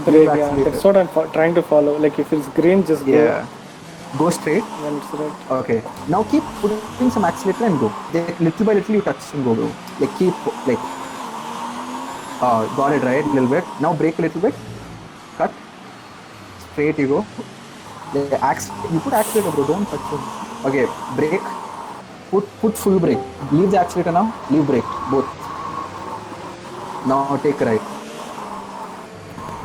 Brake, yeah. accelerator. That's what I'm trying to follow. Like if it's green, just go. Yeah. Go straight. When it's red. Okay. Now keep putting some accelerator and go. Like, little by little you touch and go, bro. Like keep like. Got it right. Little bit. Now brake a little bit. Cut. Straight you go. You put accelerator, bro. Don't touch it. Okay. Brake. Put full brake. Leave the accelerator now. Leave brake. Both. Now take right.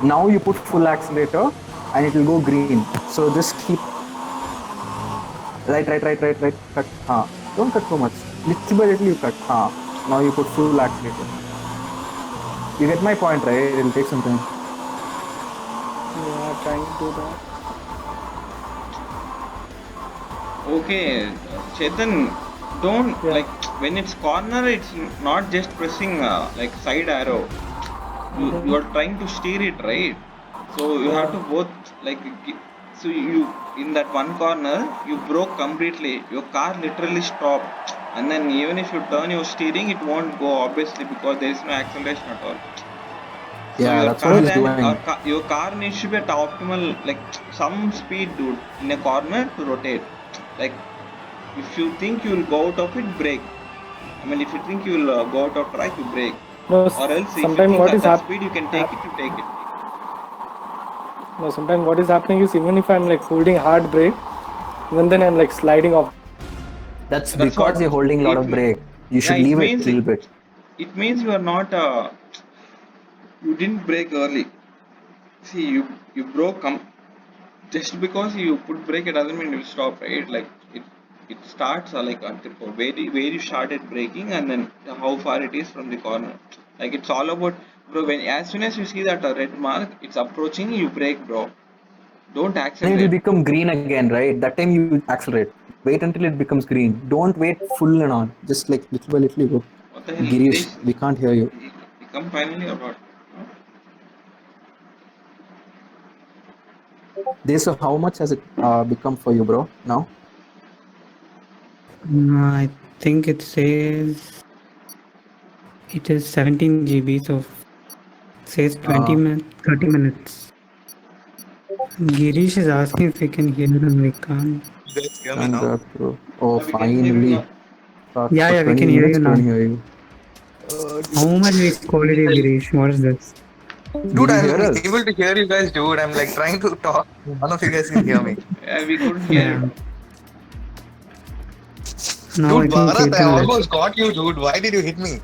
Now you put full accelerator and it will go green. So just keep right. Cut. Don't cut too much. Little by little you cut. Now you put full accelerator. You get my point, right? It will take some time. Yeah, trying to do that. Okay, Chetan, don't like when it's corner. It's not just pressing like side arrow. You are trying to steer it, right? So you have to both like. So you in that one corner you broke completely. Your car literally stopped, and then even if you turn your steering, it won't go obviously because there is no acceleration at all. So Yeah, your that's what he's doing. Your car needs to be at optimal, like some speed, dude, in a corner to rotate. Like if you think you will go out of it, brake. I mean, if you think you will go out of track, you brake. No, Or else, if you sometimes think what at is that speed you can take it, you take it. No, sometimes what is happening is even if I'm like holding hard brake, even then I'm like sliding off. That's That's because what you're holding a lot of brake. You should leave it a little bit. It means you are not. You didn't brake early. See, you broke. Just because you put brake, it doesn't mean you stop, right? Like it starts like where you started braking and then how far it is from the corner. Like it's all about, bro. When as soon as you see that red mark, it's approaching. You brake, bro. Don't Then it will accelerate. become green again, right? That time you accelerate. Wait until it becomes green. Don't wait full and on. Just like little by little you go. What the hell? Girish, we can't hear you. You come finally or what? So how much has it become for you, bro? Now? I think it says it is 17 GB, so it says 20 minutes, 30 minutes. Girish is asking if we can hear him. We can't. Guys, hear me now? Bro. Oh, We can hear you finally. now. Yeah, we can hear you now. Couldn't hear you. How much we scolded you, Girish? What is this? Did Dude, you I'm hear us? able to hear you guys, dude. I'm like trying to talk. None of you guys can hear me. We couldn't hear Yeah. you. Now I Dude, think Bharat, I Chetan left. almost got you, dude. Why did you hit me?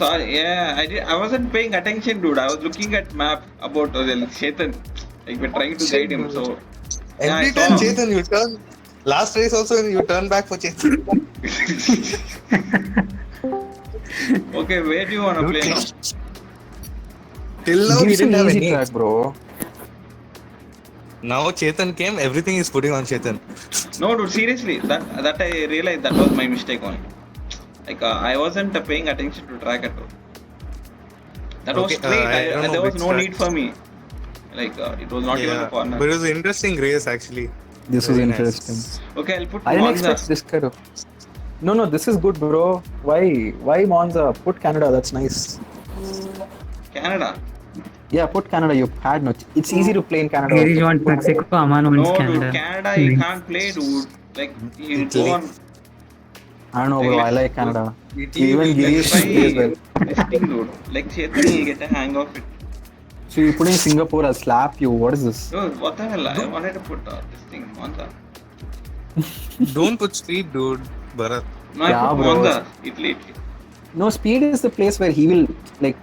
Sorry, yeah, I wasn't paying attention, dude. I was looking at map about Chetan. Like we're trying to guide him, Shit, so dude. yeah, I Every saw. time Chetan, you turn. Last race also, you turn back for Chetan. Okay, where do you wanna Dude, play now? till now, Give he some didn't have easy any. track, bro. Now Chetan came, everything is putting on Chetan. No, dude, seriously, that I realized that was my mistake only. Like I wasn't paying attention to track at all. That was Okay, straight. I don't know There was which no track. need for me. Like it was not even a Yeah, corner. but it was an interesting race actually. This was Very interesting. nice. Okay, I'll put I didn't Monza. expect this kind of. No, this is good, bro. Why? Why Monza? Put Canada. That's nice. Canada. Yeah, put Canada. You had no. It's easy to play in Canada. Girish wants Mexico, Aman wants No, Canada. dude, Canada you Nice. can't play, dude. Like he'll go Italy. on. I don't know, bro. I like Canada. Italy Even will Girish Try plays well. this thing, dude. Like Chetan will get a hang of it. So you put in Singapore, I'll slap you. What is this? Dude, what the hell? I wanted to put this thing Monza. Don't put speed, dude. Bharat. No, I Yeah, put bro. Monza. Italy. No, speed is the place where he will like.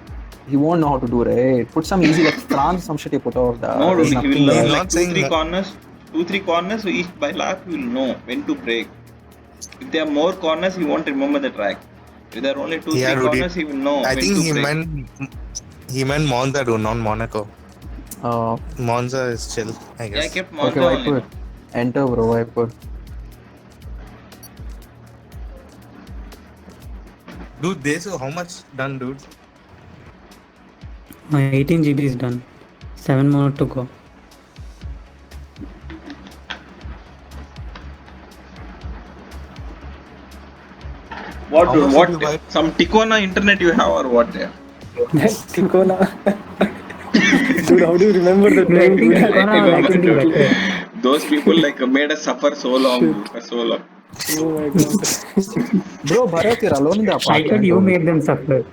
He won't know how to do, right? Put some easy like France, some shit you put off. No, dude, he will I'm learn not like saying 2-3 that- corners. 2-3 corners, so each by lap he will know when to brake. If there are more corners, he won't remember the track. If there are only 2-3 Yeah, dude, corners, he will know I when think to he brake. meant Monza, dude, not Monaco. Oh, Monza is chill, I Yeah, I guess. kept Monza okay, only. Viper. Enter, bro, Viper. Dude, this how much done, dude? 18 GB is done. 7 more to go. What, How dude? much What? did you buy? Some Ticona internet you have or what? There? Ticona. Dude, how do you remember the name? Dude? Ticona was actually better. Those people like made us suffer so long, dude, for so long. Oh my god. Bro, Bharat, you're alone in the I apartment. thought you bro. made them suffer.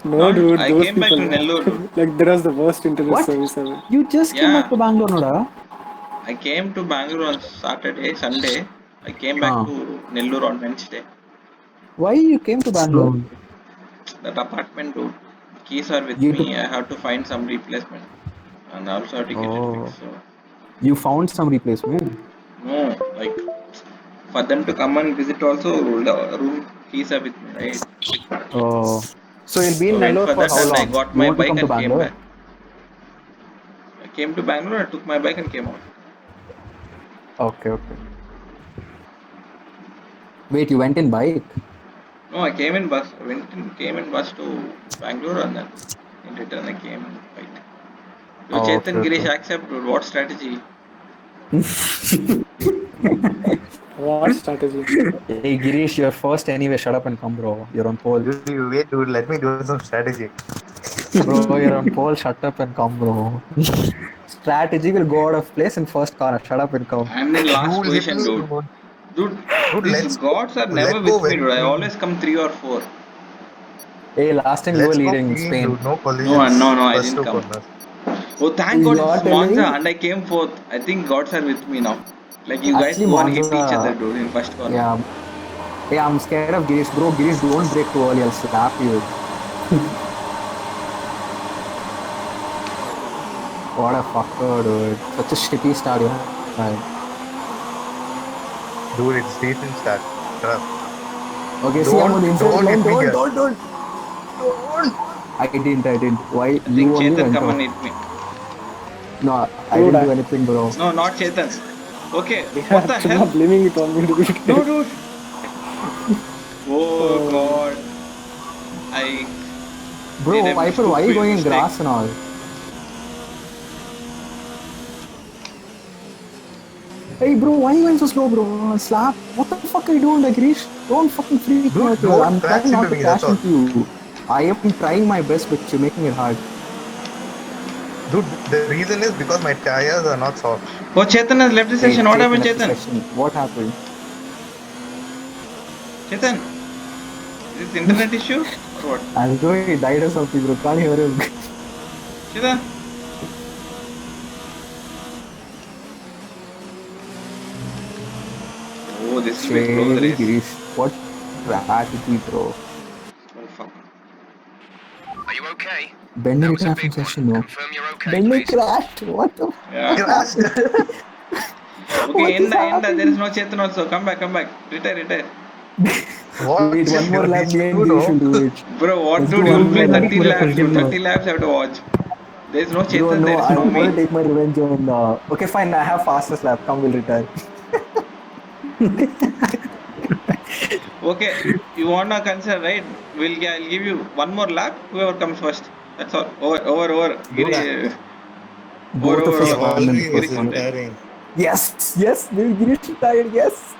No, dude, I those came back people. to Nellore. Like, that was the worst internet What? service ever. You just came Yeah. back to Bangalore, Noda? I came to Bangalore on Saturday, Sunday. I came back Huh. to Nellore on Wednesday. Why you came to Bangalore? So, That apartment, dude. Keys are with You me. took- I have to find some replacement. And I also have to get it Oh. fixed. So, You found some replacement? no, like, for them to come and visit also, the room keys are with me, right? Oh. So you'll be in So went Nellore for for that how and long? I got You my want to bike come to and came Bangalore? back. I came to Bangalore, I took my bike and came out. Okay. Wait, you went in bike? No, I came in bus. Came in bus to Bangalore and then in return I came in bike. So Oh, Chetan okay, Girish okay. accept, dude. What strategy? What strategy? Hey, Girish, you're first anyway. Shut up and come, bro. You're on pole. Dude, wait, dude, let me do some strategy. Bro, you're on pole. Shut up and come, bro. Strategy will go out of place in first corner. Shut up and come. I'm in last You hit position, me, dude. dude. Dude, Dude, these gods are never let go with me, very dude. I clean. always come 3 or 4. Hey, last time you were Let's go leading in clean, Spain. dude. No collisions. No, I First didn't two come. corners. Oh, thank You God are it's Monza telling? and I came 4th. I think gods are with me now. Like you guys Actually, go and hit Monza- each other, dude, in first corner. Yeah. Hey, I'm scared of Girish. Bro, Girish, don't break too early. I'll slap you. What a fucker, dude. Such a shitty start, you know. Dude, it's decent start. Shut up. Okay, see, I'm on the inside Don't line. hit me here. Don't. I didn't. Why? I You think only Chetan went come and off. hit me. No, I Dude, didn't I- do anything, bro. No, not Chetan. Okay, Yeah, what the stop hell? blaming it on me, dude. No, dude. Oh God. I Bro, Did a Viper, why are you stupid going in mistake. grass and all? Hey, bro, why you going so slow, bro? Slap. What the fuck are you doing, like, Girish? Don't fucking freak me Dude, out here. don't I'm crash trying not into to me, crash that's into you. I am trying my best, but you're making it hard. Dude, the reason is because my tires are not soft. Oh, Chetan has left the Hey, session. What happened, left the Chetan? session. What happened? Chetan, is this internet issue or what? I don't know, he died or something, bro. Can't hear him. Chetan. Oh, this will be a close Shady race. Girish. What strategy, bro? Oh fuck. Are you okay? Benny That was a returned from big one. session, no? Confirm you're okay, Benny please. crashed. What the? Yeah. Crashed. Okay, What is end. There happening? is no Chetan also. Come back. Retire. What? Wait, one more lap. These Me and two, Girish will no? do it. Bro, what Let's dude? do You one will play more lap. 30 Pura laps, dude. full 30 laps I have to watch. There is no Bro, Chetan, no, there is I no want to me. take my revenge on. Okay, fine. I have fastest lap. Come, we'll retire. Okay, you wanna consider, right? I'll give you one more lap. Whoever comes first. That's all. Over. Giri, Both of over. us He spam in the already first is one. retiring. Yes, Girish retired. Yes.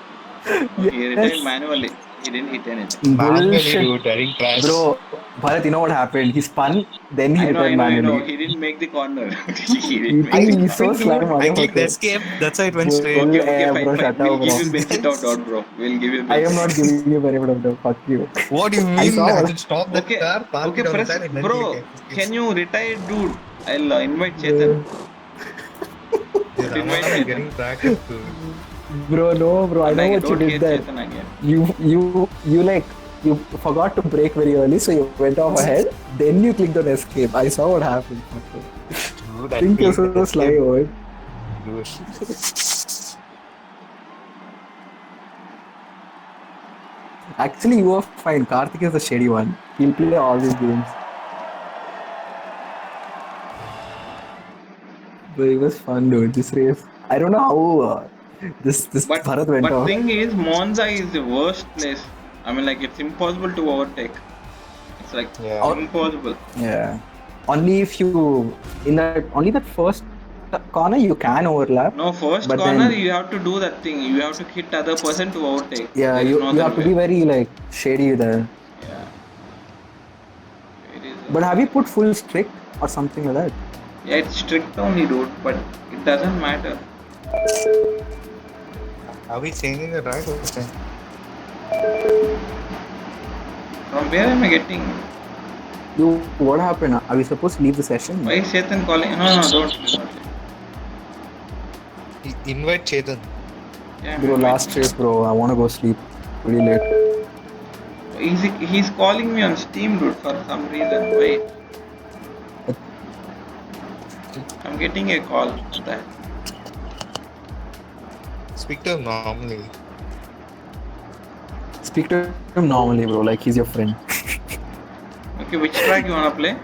Oh, he retired Yes. manually. He didn't hit anything. Manually, Bullshit. dude, Derek crashed. Bro, Bharat, you know what happened? He spun, then he I retired know. manually. He didn't make the corner. he You didn't make think the he's so corner. sly, I clicked motherfucker? escape. That's why it went straight. Okay, Bro, fine. shut We'll up, give bro. you benefit of doubt, bro. We'll give you I am benefit. not giving you benefit of doubt. Fuck you. What do you I mean? saw I what- just stopped the Okay, car, parked it on the press, side, and then bro. click escape. Can you retire, dude? I'll invite Chetan. Dude, Invite Ramana Chetan. is getting practice, dude. Bro, no, bro. I know what you Don't did hear there. Chetan again. You forgot to brake very early, so you went off ahead. Then you clicked on escape. I saw what happened. Dude, I Think you're clicked so sly, escape, boy. dude. Actually, you are fine. Karthik is the shady one. He'll play all these games. But it was fun, dude. This race. I don't know how this But Bharat went off. thing is, Monza is the worst place. I mean, like it's impossible to overtake. It's like Yeah. impossible. Yeah. Only if you only that first corner you can overlap. No, first But corner then- you have to do that thing. You have to hit other person to overtake. Yeah, There is you no you other have to way. be very like shady there. Yeah. It is. But have you put full strict or something like that? Yeah, it's strict only, dude. But it doesn't matter. Are we changing the track? Okay. From where am I getting? You what happened? Are we supposed to leave the session? Why is Chetan calling? No, don't. Invite Chetan. Yeah, Bro, last race, bro. I want to go sleep. Pretty late. He's calling me on Steam, dude, for some reason. Why? I'm getting a call. What the heck? Speak to him normally. Speak to him normally, bro. Like he's your friend. Okay, which track you wanna play?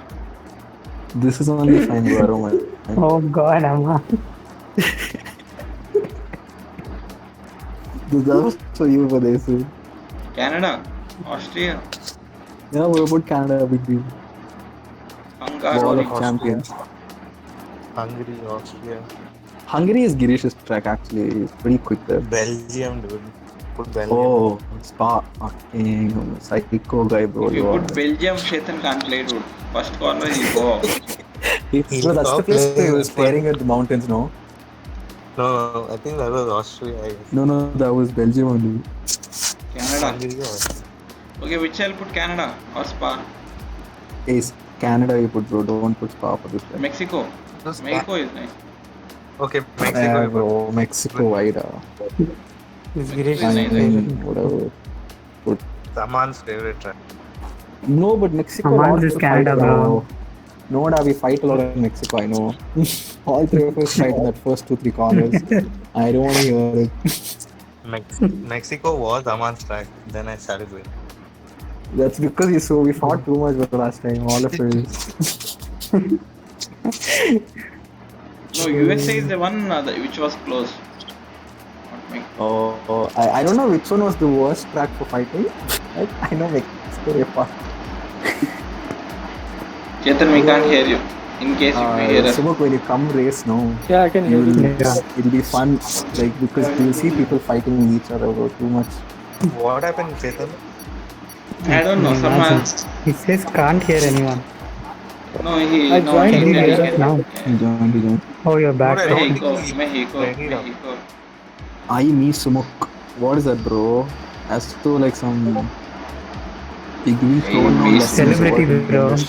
This is only fine, bro. I don't mind. Oh God, Amma. This was for you for this. Canada, Austria, Yeah, what about Canada? Big deal. Hungary. Ball of champions. Hungary, Austria, Hungary is Girish's track actually. He's pretty quick there. Belgium, dude. Put Belgium. Oh, Spa. Fucking psycho guy, bro. If you You are. put Belgium, Chetan can't play, dude. First corner, he'll go off. Bro, that's the place where he was staring at the mountains, no? No, I think that was Austria. I guess. No, that was Belgium only. Canada. Hungary or Okay, which I'll put Canada or Spa? It's Canada you put, bro. Don't put Spa for this track. Mexico. No, Spa. Mexico is nice. Okay, Mexico. Yeah, I put. bro. Mexico, wide. Is Girish Nice. Fine, whatever. Saman's favorite track. No, but Mexico. Amman lots is to Canada, fight, bro. No, da, we fight a lot in Mexico, I know. All three of us fight in that first 2-3 corners. I don't want to hear it. Mexico was Aman's track. Then I started with. That's because we fought too much the last time, all of us. No, USA is the one which was close. Not Mexico. I don't know which one was the worst track for fighting. I know Mexico they fought. Chetan, we can't hear you. In case if you hear us. Subuk, when you come race, no, Yeah, I can hear you. Yeah. it'll be fun, like because you'll see people fighting each other bro, too much. What happened, Chetan? I don't know. Someone. He says can't hear anyone. No, he. I No, joined he Can you Yeah, hear can. yeah. us now? You don't. Oh, you're back. No, I don't. Mexico. Me Sumuk. What is that, bro? As to like some degree thrown on Hey, lessons celebrity, about bro. English.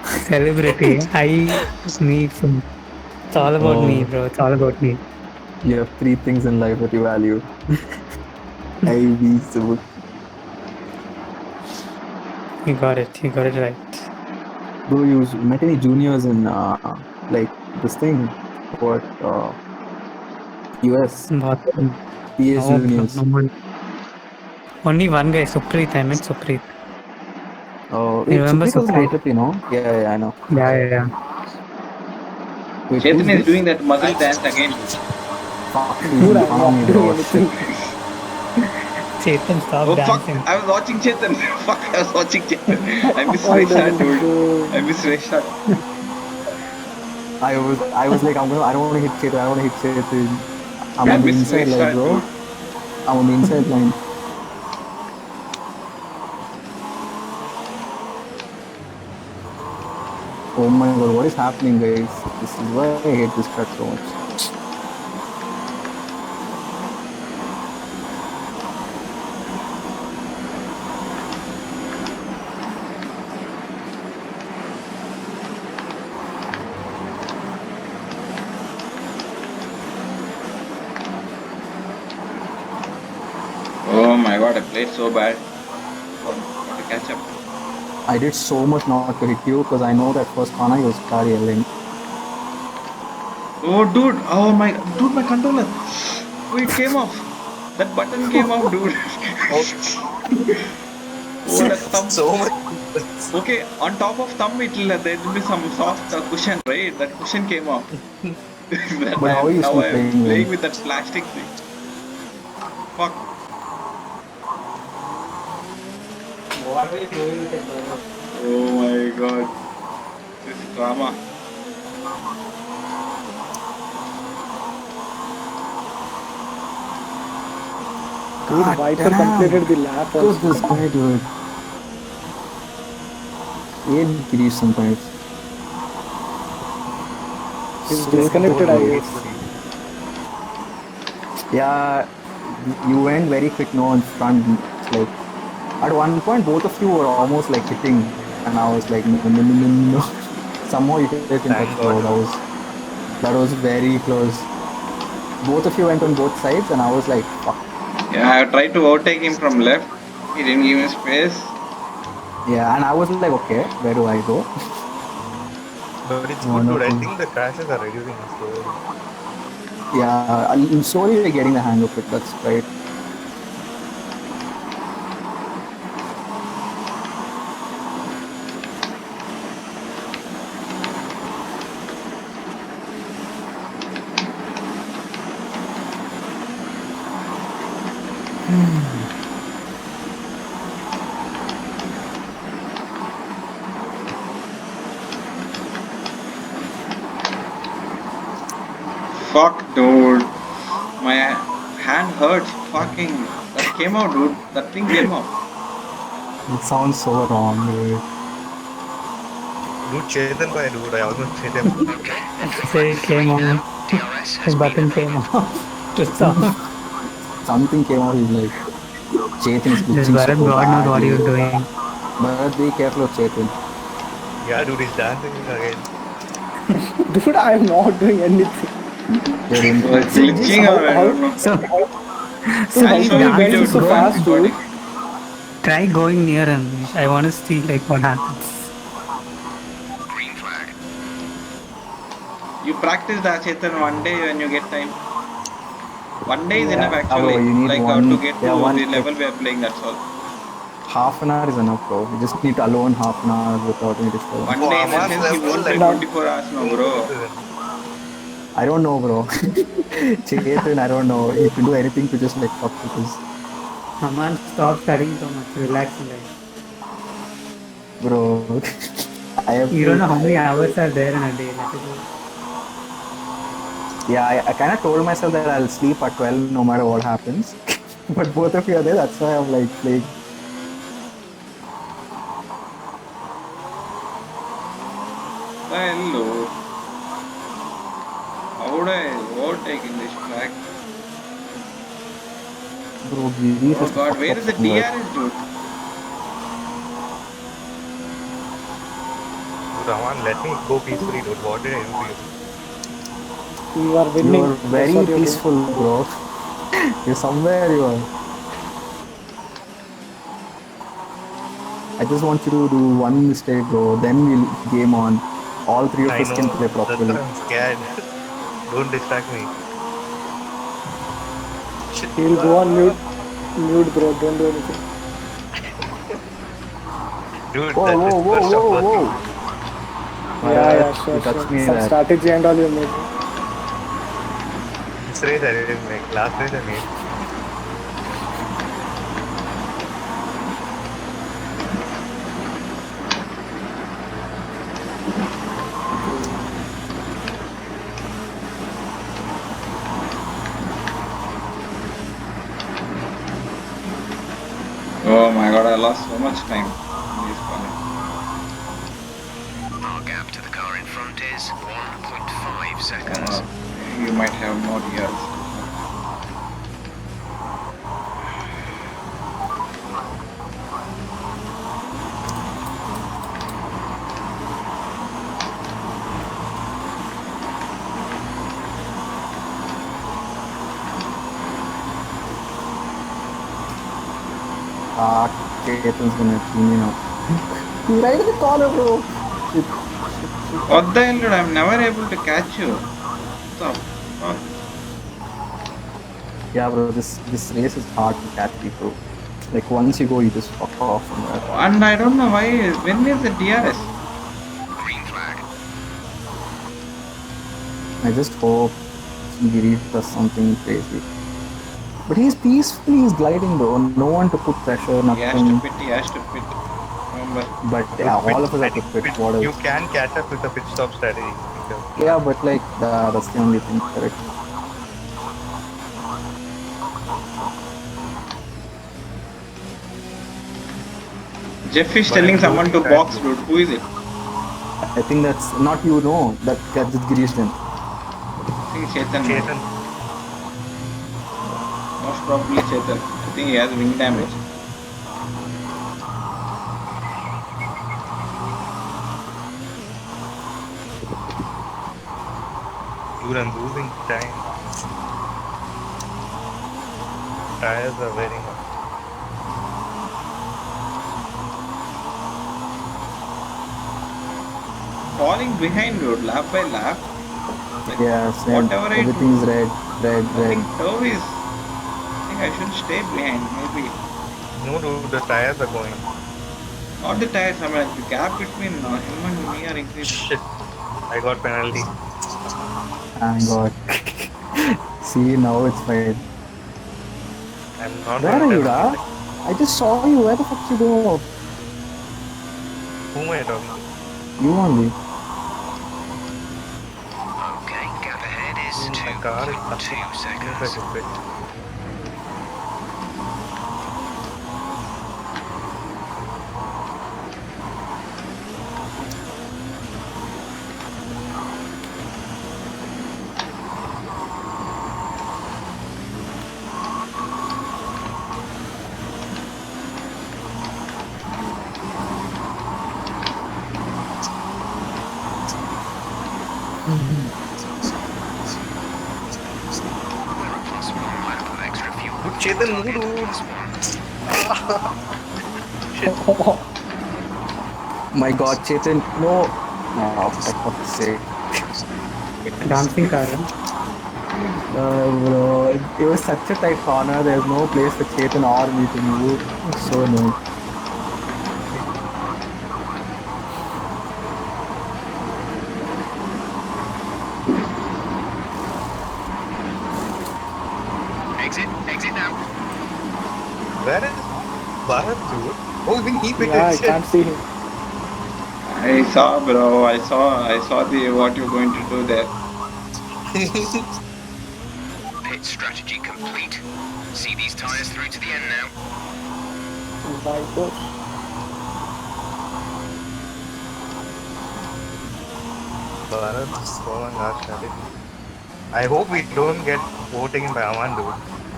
Celebrity. Me, food. It's all about me, bro. It's all about me. You have three things in life that you value. A, B, C. You got it. You got it right. Bro, you met any juniors in like this thing? What US But PS no, bro, juniors? no one. Only one guy, Supreet. I met Supreet. Oh, You wait, remember Supreet was in Supreet? IEEE, no? Yeah, I know. Yeah. Wait, who's Chetan is this? doing that muzzle dance again. Fuck, he's Dude, in I'm front of me, not doing bro. anything. Chetan, stop Oh fuck! dancing. I was watching Chetan. Fuck! I was watching Chetan. I miss Why restart, doesn't dude. go? I miss restart. I was like, I don't want to hit Chetan. I don't want to hit Chetan. I'm I on the miss inside line, restart, bro. dude. I'm on the inside line. Oh my god, what is happening, guys? This is why I hate this track so much. Oh my god! I played so bad. Got to catch up. I did so much not to hit you because I know that first corner you was start yelling. Oh dude! Oh my dude! My controller. Oh, it came off. That button came off, dude. Oh, that thumb. So much. Okay, on top of thumb, there will be some soft cushion, right? That cushion came off. That But how are you now still I am playing playing then? with that plastic thing. Fuck. What are you doing with it, bro? Oh my god. This drama. Dude, Viper completed the lap Who's also. this guy, dude? Eight Girish sometimes. He's disconnected, I guess. Yeah, you went very quick no in front. Like at one point, both of you were almost like hitting, and I was like, no. Somehow you hit in touch, bro. That was very close. Both of you went on both sides, and I was like, fuck. Yeah, I tried to overtake him from left. He didn't give me space. Yeah, and I was like, okay, where do I go? But it's No, good, no, dude. I no. think the crashes are reducing slowly. Yeah, I'm slowly getting the hang of it. That's right. Fuck, dude. My hand hurts. Fucking. That came out, dude. That thing came out. It sounds so wrong, dude. Dude, Chetan by dude. I almost hit him. Okay. Say it came on. DRS has His been button came off. To stop. Something came out. He's like, Chetan is This glitching Bharat so God knows what he was badly. doing. But be careful of Chetan. Yeah, dude, he's dancing again. Dude, I'm not doing anything. You're in. Oh, it's glitching or I don't know. So Dude, I'll how show come you you guys video are so too, fast, dude? recording. try going near him. I want to see like what happens. green flag. You practice that Chetan one day when you get time. One day is Yeah, enough actually. bro, you need Like one- to get to yeah, one- the level we are playing, that's all. Half an hour is enough, bro. You just need to alone half an hour without any disturbance. One Oh, day in the Amar's sense he level, won't play like- 24 hours, no bro. I don't know, bro. Chetan, I don't know. You can do anything to just like fuck with this. Aman, stop studying so much. Relax in life. Bro. I have You don't know how many hours are there in a day. Let it go. Yeah, I kind of told myself that I'll sleep at 12 no matter what happens. But both of you are there, that's why I'm like playing. Hello. How would I overtake in this track? Bro, Giri Oh god, where is the DRS, dude? Raman, let me go peacefully, dude. What did I do to you? You are winning. You're That's very what you're doing. peaceful, bro. You're somewhere you are. I just want you to do one mistake, bro. Then we'll game on. All three of I us can know. play That's why properly. I'm scared. Don't distract me. Shit. He'll go on mute, bro. Don't do anything. Dude, Whoa, that whoa, is whoa, first of whoa, all. whoa. Yeah, You sure. touched me Some there. strategy and all you made. This race I didn't make. Last race I made. Oh my god, I lost so much time in this corner. Our gap to the car in front is 1.5 seconds. You might have more years. Ketan's gonna kill me now. He's right in the corner, bro. Shit. What the hell, dude? I'm never able to catch you. What the fuck? Yeah, bro, this race is hard to catch people. Like once you go, you just fuck off from there. And I don't know why. When is the DRS? Green flag. I just hope Giri does something crazy. But he's peaceful, he's gliding though. No one to put pressure, He has to nothing. pit, he has to pit. Remember. But yeah, all of us I have to think quit. What you else? can catch up with the pit stop strategy. Yeah, but like that's the only thing, correct? Jeff is But telling I'm someone to losing box, time. dude. Who is it? I think that's not you, no. That's Girish then. I think Chetan. Chetan. Most probably Chetan. I think he has wing damage. Dude, I'm losing time. Tires are wearing off. Falling behind, dude, lap by lap. Like, Yeah, same. whatever I Everything do, is red, red, I red. think Dove is. I think I should stay behind, maybe. No, dude, the tires are going. Not the tires, I mean, like, the gap between him and me are increasing. Shit. I got penalty. Thank God. See, now it's fine. I'm not Where are gonna you, tell da? I just saw you. Where the fuck you go? who am I talking to? You only. Okay, gap ahead is My car is 2.2 seconds. seconds. We're at +1 lap of extra fuel. Dude, Chetan, no, Target dude. +1. My God, Chetan, no. Oh, for fuck's sake. Dancing car. Huh? Bro, it was such a tight corner. There's no place for Chetan or me to move. It's so annoying. Exit now. Where is Bharat, dude? Oh, even he picked Yeah, I it. can't see him. I saw, bro. I saw the what you're going to do there. Pit strategy complete. See these tires through to the end now. My God. Bharat is following our strategy. I hope we don't get overtaken by Aman, dude.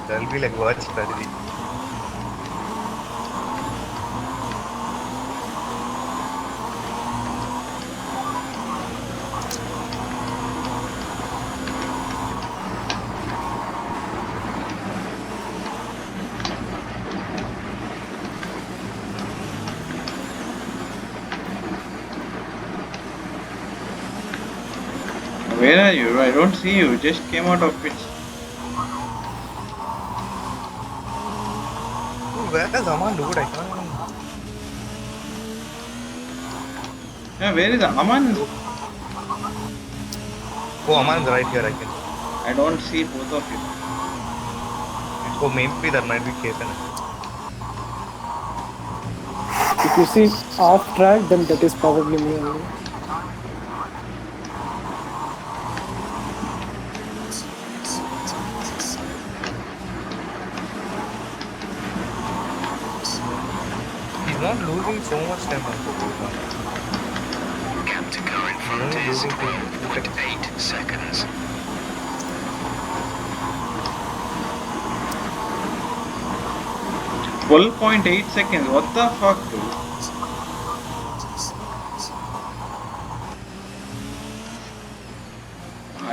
That'll be like worst strategy. Where are you? I don't see you. Just came out of pits. Where is Aman, dude? I can't. Yeah, where is Aman? Oh, Aman's right here. I can. I don't see both of you. Oh, maybe that might be Ketan. If you see off track, then that is probably me only. He's not losing so much time on Pokemon. Gap to car in front Only is losing 1.8 seconds. 12.8 seconds. What the fuck, dude?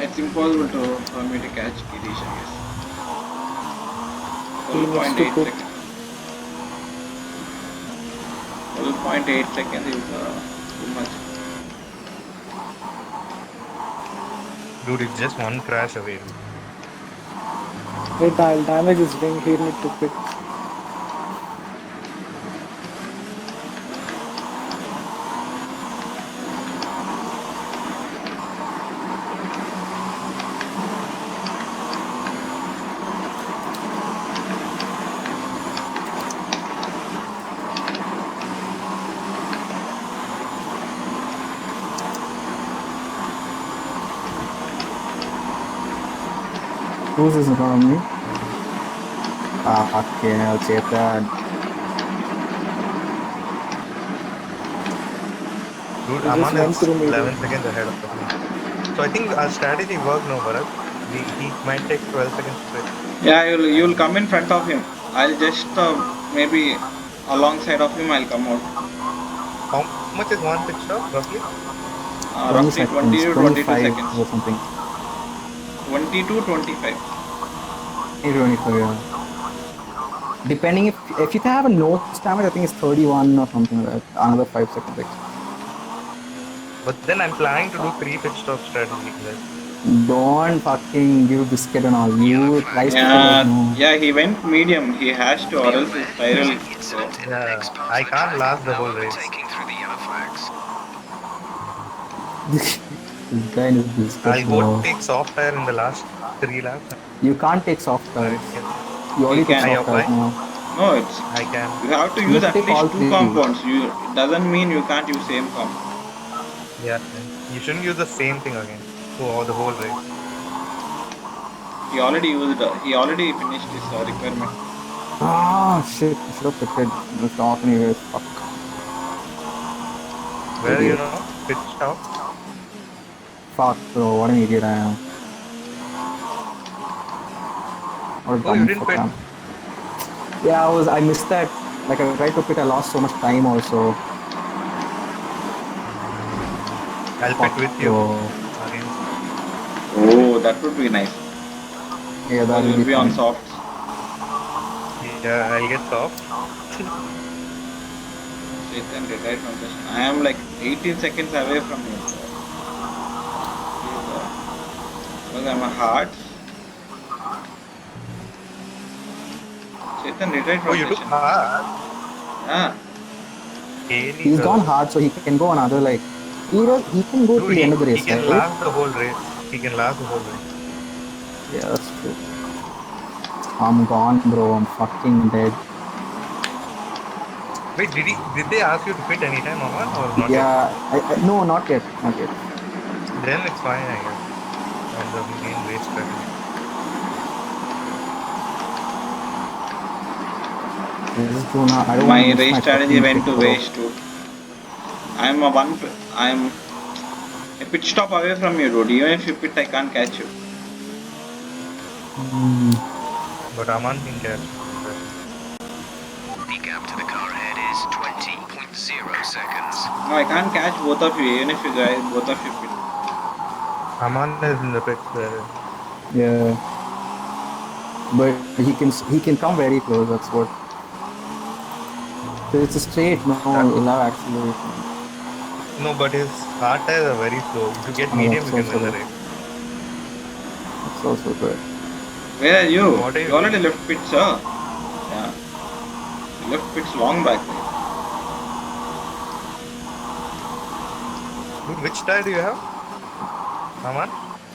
It's impossible for me to catch Girish, I guess. He needs 12.8 to seconds. 12.8 seconds is too much. Dude, it's just one crash away. Wait, I'll damage his wing. He need to quit. Who's this in front of me? Okay, I'll check that. Dude, He just Aman went is through me, 11 seconds ahead of us. So I think our strategy worked now, Bharat. He might take 12 seconds to quit. Yeah, you'll come in front of him. I'll just maybe alongside of him. I'll come out. How much is one pit stop, roughly? 20 Roughly seconds, 20 to 22 25 seconds. or something. 20 to 25. 25, yeah. Depending if you have a no damage, I think it's 31 or something like that. Another 5 seconds extra. But then I'm planning to do 3 pit stop strategy. Like, Don't fucking give biscuit and all. You try to Yeah, yeah, he went medium. He has to, or else his spiral. Taking incident in the Yeah, next part I of the can't track. last the Now whole race. overtaking through the yellow flags. This guy is biscuit, I'll go bro. take soft tire in the last 3 laps. You can't take soft tires. You already You took can. soft I apply? tires now. No, it's I can. you have to You use have to at take all least 2 three. compounds. It doesn't mean you can't use same comp. Yeah. You shouldn't use the same thing again for the whole race. He already finished his requirement. Ah, shit. I should have quitted. It's not anyways. Fuck. Where are you Idiot. now? Pit stop? Fuck, bro. What an idiot I am. What a Oh, you dumb didn't fuck quit? I am. Yeah, I missed that. Like, I tried to quit. I lost so much time also. I'll Fuck, pit with you bro. again. Oh, that would be nice. Yeah, that We'll will be on fun. softs. Yeah, I'll get soft. Chetan retired from session. I am like 18 seconds away from you. Because I'm a heart. Chetan retired Oh, from you took session. hard. Yeah. He's gone hard, so he can go another, like... He can go to Dude, the end of the he race, can right? last the whole race. He can last the whole race. Yeah, that's true. I'm gone, bro. I'm fucking dead. Wait, did they ask you to quit anytime, Aman, or not yet? Yeah, no, not yet. Not yet. Then it's fine, I guess. On the main race strategy. This is true now. I don't My want to miss race my strategy fucking went pick, to bro. waste too. I'm a pit stop away from you, dude. Even if you pit, I can't catch you. But Aman can catch. The gap to the car ahead is 20.0 seconds. No, I can't catch both of you, even if you guys both of you pit. Aman is in the pits there. Yeah. But he can come very close, that's what. So it's a straight, no, he'll have acceleration. No, but his hard tires are very slow. If you get Oh, medium, that's you can also win the good. race. So good. Where are you? What are you You already left pit, sir. Yeah. You left pits long back. Dude, which tire do you have? Aman?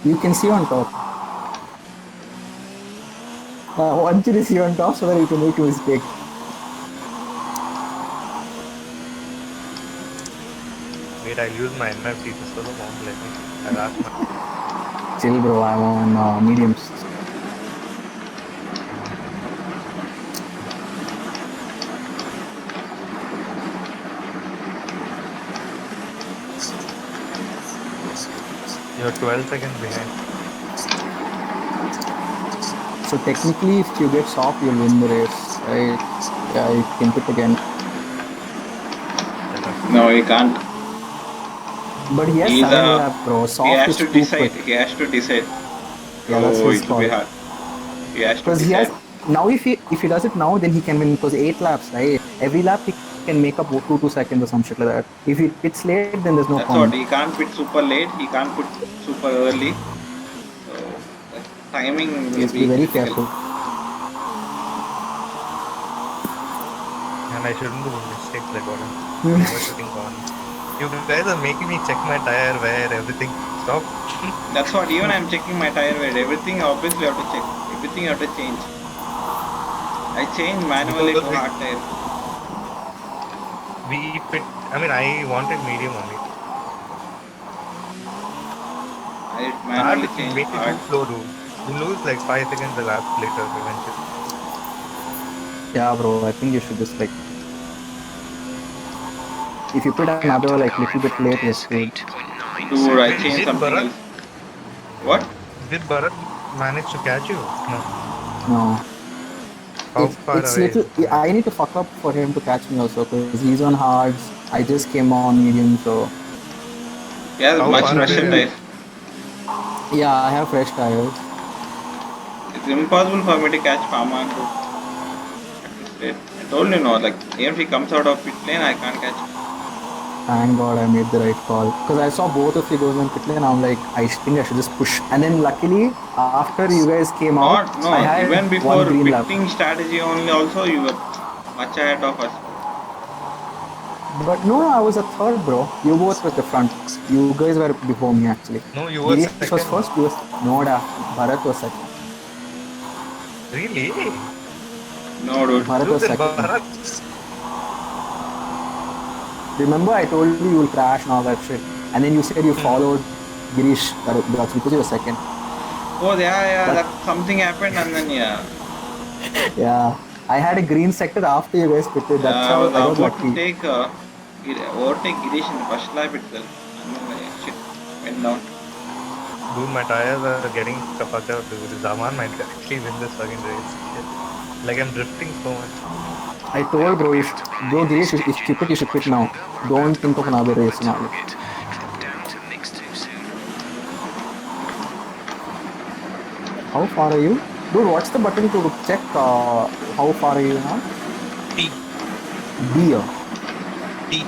You can see on top. I want you to see on top so that you can make a mistake. Wait, I'll use my MFT so the won't let me. I'll ask my... Chill, bro. I'm on mediums. You're 12 seconds behind. So technically, if you get soft, you'll win the race, right? Yeah, you can pit again. No, he can't. But he has He's 7 a- lap, bro. He Soft has is to too decide. quick. He has to decide. Yeah, that's Oh, his it will be call. hard. He has to Because he decide. has now, if he does it now, then he can win. Because 8 laps, right? Every lap he can make up 2 seconds or some shit like that. If he pits late, then there's no That's what. point. He can't pit super late. He can't put super early. So the timing He will has to be be very critical. careful. And I shouldn't do mistakes like what I'm overshooting on. You guys are making me check my tire, wear, everything. Stop. That's what. Even I'm checking my tire wear. Everything obviously you have to check. Everything you have to change. I change manually to hard tire. We pit. I mean, I wanted medium only. I Hard manually is change way too hard. slow, dude. You lose like 5 seconds a lap later eventually. Yeah, bro. I think you should just like, if you put another like little bit late, you're screwed. 8.9 Dude, I Did changed something Bharat- else. What? Did Bharat manage to catch you? No. No. How far It's away? little. I need to fuck up for him to catch me also because he's on hards. I just came on medium, so He has How much far fresher away? tire. yeah, I have fresh tires. It's impossible for me to catch Paman too. At this rate. I told you no, like even if he comes out of pit lane, I can't catch him. Thank God I made the right call because I saw both of you guys on pit lane. I'm like, I think I should just push. And then luckily, after you guys came out, Not, no, I had even before one green lap. pitting strategy only also you were much ahead of us. But no, I was a third, bro. You both were the front. You guys were before me actually. No, you were Girish was second. first. You was no, da. Bharat was second. Really? No, dude. Bharat was Dude, then second. Bharat. Remember, I told you you will crash and all that shit. And then you said you followed Girish. That's because you were second. Oh, yeah, But- that something happened and then yeah. Yeah. I had a green sector after you guys pitted. That's I how was I got about to lucky. take overtake Girish in the first lap itself. And then shit went down. Dude, my tires are getting fucked up, dude. Zaman might actually win this fucking race. Like, I'm drifting so much. I told bro, Girish, if you quit, you should quit now. Don't think of another race and all. Target. Drop down to mix too soon. How far are you? Dude, what's the button to check how far are you now? T. B. T.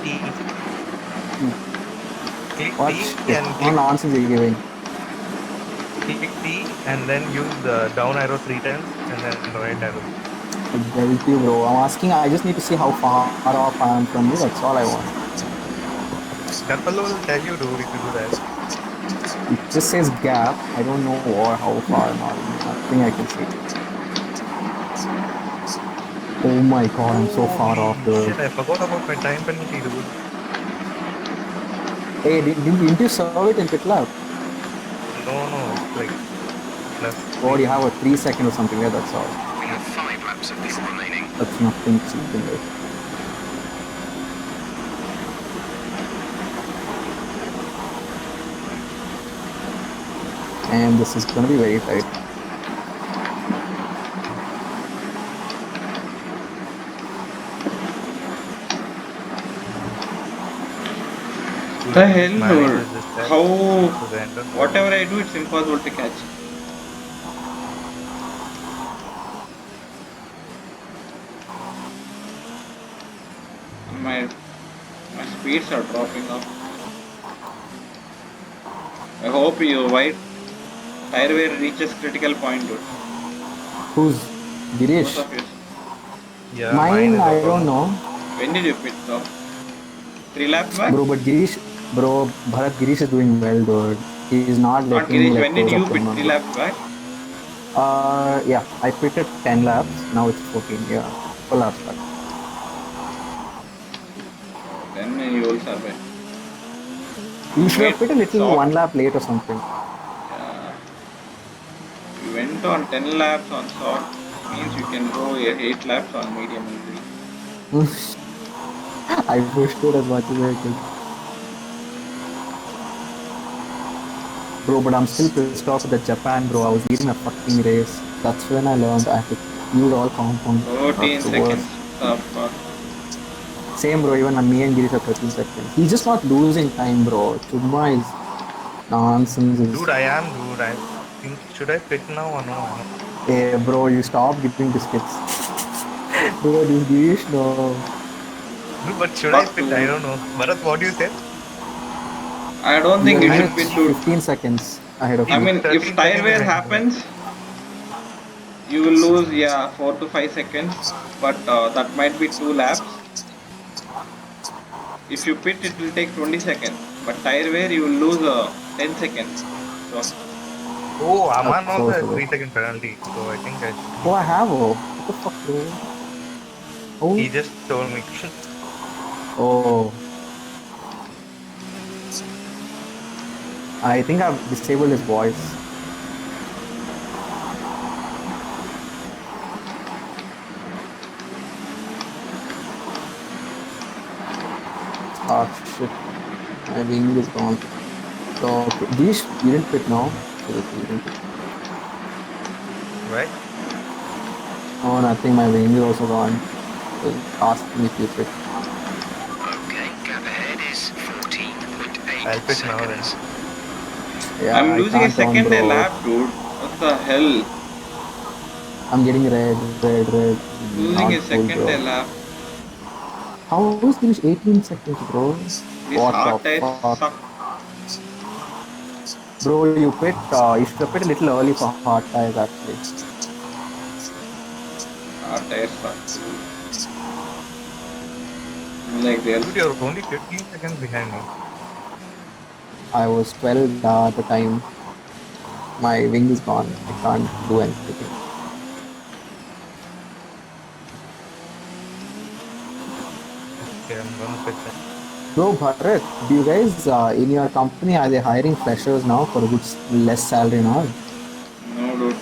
Click What? T and What click nonsense are you giving? T and then use the down arrow 3 times and then right arrow. I help you, bro. I'm asking, I just need to see how far off I am from you. That's all I want. Karpalo will tell you, dude, if you do that. It just says gap. I don't know how far or not. Nothing I can see. Oh my god, I'm so far off, dude. Shit, I forgot about my time penalty, dude. Hey, didn't you serve it in pit lap? No, it's like plus. Or you have a 3 second or something there, that's all. We have 5 laps of fuel remaining. That's nothing cheating, right? And this is gonna be very tight. The hell, Manage dude. this time How, to the end of the- whatever I do, it's impossible to catch. My speeds are dropping off. I hope you white Tire wear reaches critical point, dude. Who's Girish? Both of you. Yeah, Mine, is I about- don't know. When did you pit though? 3 laps back? Bro, but Girish, Bharat Girish is doing well, dude. He's not Not letting Girish, me when did close you up pit to 3 him. laps back? Yeah, I pitted 10 laps. Now it's 14. Yeah, 4 laps back. Then you will survive. You should have Wait, pitted a little soft. 1 lap late or something. Yeah. You went on 10 laps on soft. Means you can go 8 laps on medium easily. I pushed it as much as I could. Bro, but I'm still pissed off with the Japan, bro. I was leading a fucking race. That's when I learned I have to use all compound. 14 That's the seconds. worst. The fuck? Same, bro. Even me and Girish are 13 seconds. He's just not losing time, bro. Chudma is nonsense. Dude, I am, dude. I think, should I pit now or no? Hey, bro, you stop giving biscuits. Bro, this Girish, no. Dude, but should I pit? I don't know. Bharat, what do you say? I don't think you You're should pit, dude. 15 seconds ahead of I you. mean, 13 if tire wear seconds. happens, you will lose 4 to 5 seconds, but that might be 2 laps. If you pit, it will take 20 seconds, but tire wear you will lose 10 seconds. So Oh, Aman That's also has so 3-second penalty. So I think Oh, I have. Oh, what the fuck, bro? Oh. he just told me. Oh. I think I've disabled his voice. Oh shit. My wing is gone. So, okay. These, you didn't pit now? You didn't pit. Right? Oh, nothing. My wing is also gone. Ask me if you pit. Okay, gap ahead is 14.8 I'll pit now then. seconds. Yeah, I'm I losing a can't second run, a bro. lap, dude. What the hell? I'm getting red. Losing Not a cool, second bro. a lap. How is this 18 seconds, bro? These What hard the tires fuck? suck. Bro, you should have pit a little early for hard tires actually. Hard tires suck. Like they'll Dude, you're only 15 seconds behind me. I was 12 at the time. My wing is gone. I can't do anything. Okay, I'm gonna pit then. Bro, Bharat, do you guys in your company are they hiring freshers now for a good less salary now? no, dude.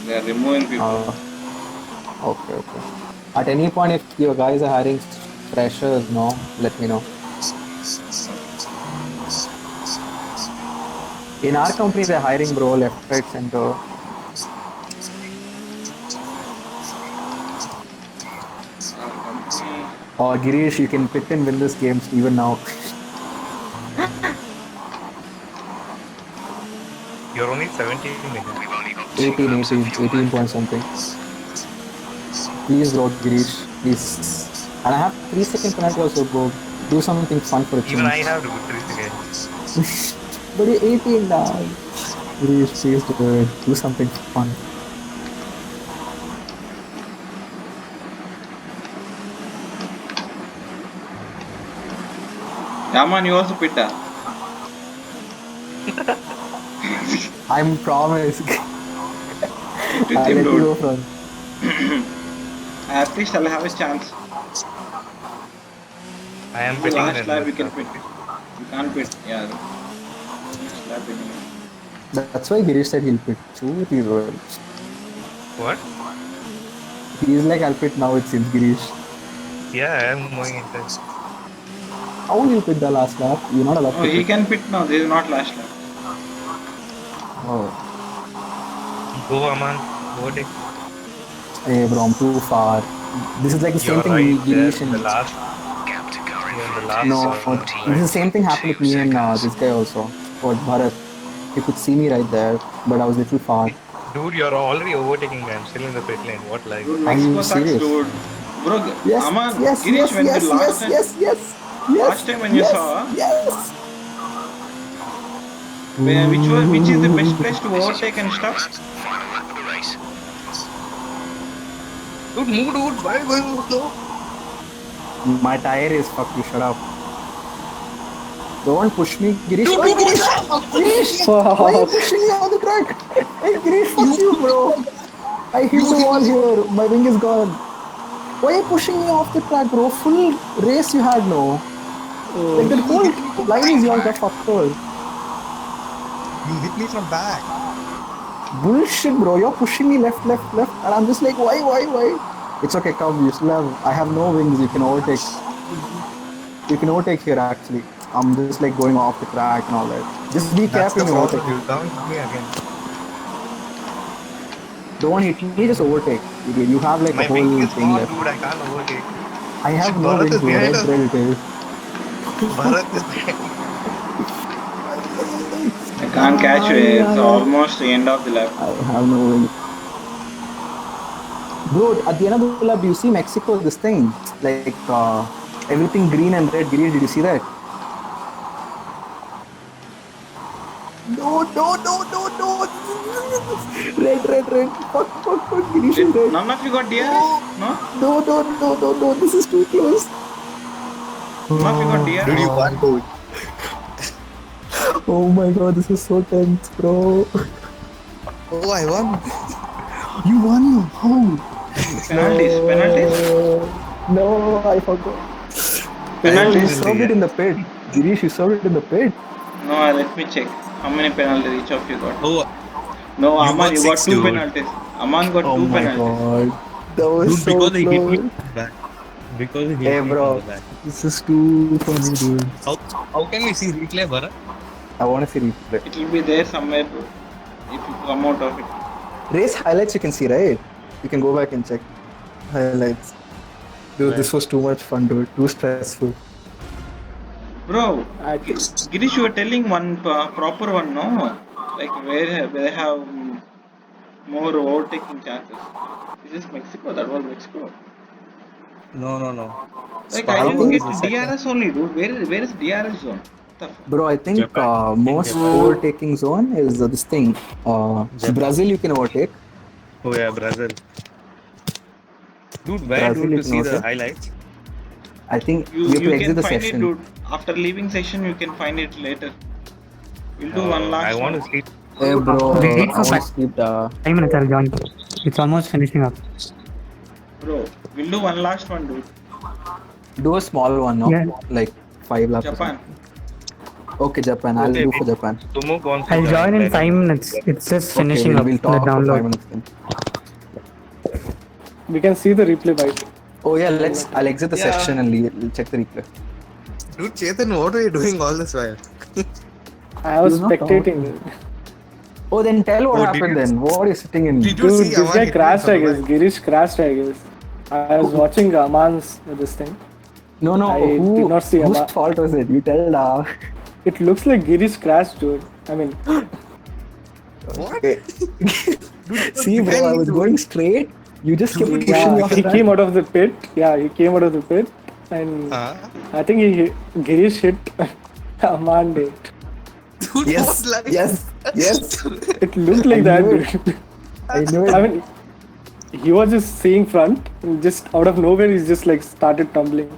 They are removing people. Okay. At any point, if you guys are hiring freshers, no, let me know. In our company, they're hiring, bro, left, right, center. Our company. Oh, Girish, you can pit and win this game even now. You're only 17 behind. We've only got 2 laps of 18 fuel left. point something. Please, bro, Girish, please. And I have 3-second penalty also, bro. Do something fun for a change. Even I have to do 3 seconds. But you're 18 now. Girish, please do something fun. Yaman, you also pit that. I'm promised. With I'll him, let you dude. go from. At least I'll have a chance. I am The pitting last then. lap we can pit. You can't pit. Yeah. Last lap we can. That's why Girish said he'll pit. Shoot, he's well. What? He's like, I'll pit now, it seems, Girish. Yeah, I am going inside. How will you pit the last lap? You're not allowed Oh, to he pit. can pit now. This is not last lap. Oh. Go, Aman. Overtake. Hey, bro, I'm too far. This is like the same You're thing right with there. Girish The and... last. Gap to car in You're in the front last. is No, 14. this is the same thing happened with me and this guy also. For Bharat. You could see me right there, but I was a little far. Dude, you're already overtaking me. I'm still in the pit lane. What like? Dude, Are you Mexico sucks, serious? dude. Bro, Yes, Aman, yes, Girish, yes, when yes, the last yes, time, yes, yes, yes, last time when you yes, saw, yes. Which is the best place to overtake and stuff? Final lap of the race. Dude, move, dude. Why are you going slow? My tire is fucked. You shut up. Don't push me, Girish. Oh, Girish! Why are you pushing me on the track? Hey, Girish, fuck you, bro. I hit the wall here. My wing is gone. Why are you pushing me off the track, bro? Full race you had, no? Like the whole line is yours, that fucker. You hit me from back. Bullshit, bro. You're pushing me left, and I'm just like, why? It's okay, come. You still have. I have no wings. You can overtake. You can overtake here, actually. I'm just like going off the track and all that. Just be That's careful. the in problem. overtake. You don't hit me again. Don't hit me. Just overtake. You have like My a whole wing is thing gone, left. dude. I can't overtake. I have no Bharat wings. is Bro. behind Red us. thread it is. Bharat is behind. I can't catch you. It's almost the end of the lap. I have no wings. Bro, at the end of the lap, do you see Mexico? This thing, like everything green and red. Green. Did you see that? No. Red. Fuck. Girish is red. None of you got DRS? No? No. This is too close. None of you got DRS? Dude, you won, dude. Oh my god, this is so tense, bro. Oh, I won. You won. How? Penalties. No, I forgot. Penalties. You served it in the pit. Girish, you served it in the pit. No, let me check. How many penalties each of you got? Oh, No, You Aman, got you got 6, 2 dude. penalties. Aman got Oh 2 my penalties. god. That was dude, so because he hit me close. from back. Because he hit Hey me bro, from the back. this is too funny, dude. How can we see replay, Bharat? I want to see replay. It will be there somewhere bro, if you come out of it. Race highlights you can see, right? You can go back and check highlights. Dude, this was too much fun, dude. Too stressful. Bro, I- Girish, you were telling one proper one, no? Like where they have more overtaking chances. Is this Mexico? That was Mexico. No. Like I Spa didn't was get the second. DRS only, dude. Where is DRS zone? What the fuck? Bro, I think Japan. most Japan. overtaking zone is this thing. Brazil you can overtake. Oh yeah, Brazil. Dude, where Brazil do you you can see the also- highlights? I think You you have to can exit the find session. it, dude. After leaving session, you can find it later. We'll do one last I want one. to see. Hey bro, Wait I for want five. to sleep. 5 minutes, I'll join. It's almost finishing up. Bro, we'll do one last one, dude. Do a small one, no? Yeah. Like 5 laps. or Japan. something. Okay, Japan. I'll Okay, do for Japan. Sumo wants to I'll join in then 5 minutes. It's just finishing okay, up we'll the talk for 5 download. minutes then. We can see the replay by it. Oh yeah, I'll exit the Yeah. section and we'll check the replay. Dude, Chetan, what are you doing all this while? I was He's not spectating. Oh, then tell what Oh, did happened you- then. What are you sitting in? Did you Dude, see this Aman guy hit me crashed, from I the guess. back? Girish crashed, I guess. I was watching Aman's this thing. No, I did not see whose Ama. fault was it? You tell now. It looks like Girish crashed, dude. I mean, What? See, bro, I was going straight. You just kept pushing me yeah, off the he track. came out of the pit. Yeah, he came out of the pit. And I think Girish hit Aman, dude. Dude, Yes, what, like- yes. It looked like that, knew it. dude. I knew it. I mean, he was just seeing front, and just out of nowhere, he's just like started tumbling.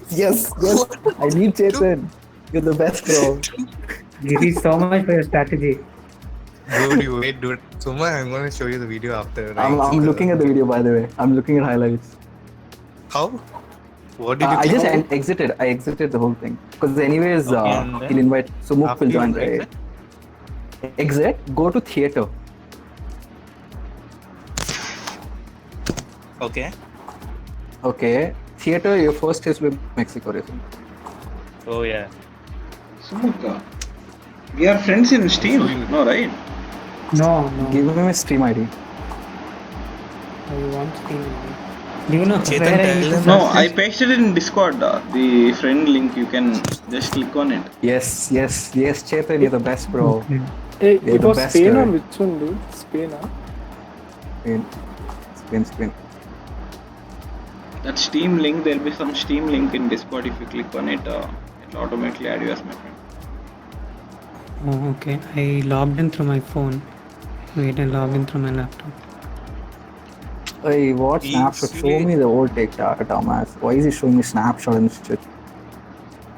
Yes. I need Chetan. You're the best, bro. Giri, so much for your strategy. Dude, you wait, dude. Suma, I'm going to show you the video after. I'm looking at the video, by the way. I'm looking at highlights. How? What did you I click just on? exited. I exited the whole thing. Because anyways, Okay, and then he'll invite Sumuk after will you join, right? Exit, go to theater. Okay. Okay. Theater, your first is with Mexico racing. Oh yeah. Sumuka. We are friends in Steam. No, right? No. Give him a stream ID. I want to. Do you know Chetan, where I tell need to them- No, search I this? pasted it in Discord. The friend link. You can just click on it. Yes, Chetan, you're the best, bro. Hey, You're it the was best, Spain or dude. which one, dude? Spain, huh? Spin. That Steam link. There'll be some Steam link in Discord. If you click on it, it'll automatically add you as my friend. Oh, okay. I logged in through my phone. Wait, I log in through my laptop. Hey, what snapshot? Show me the old data, Thomas. Why is he showing me snapshot and shit?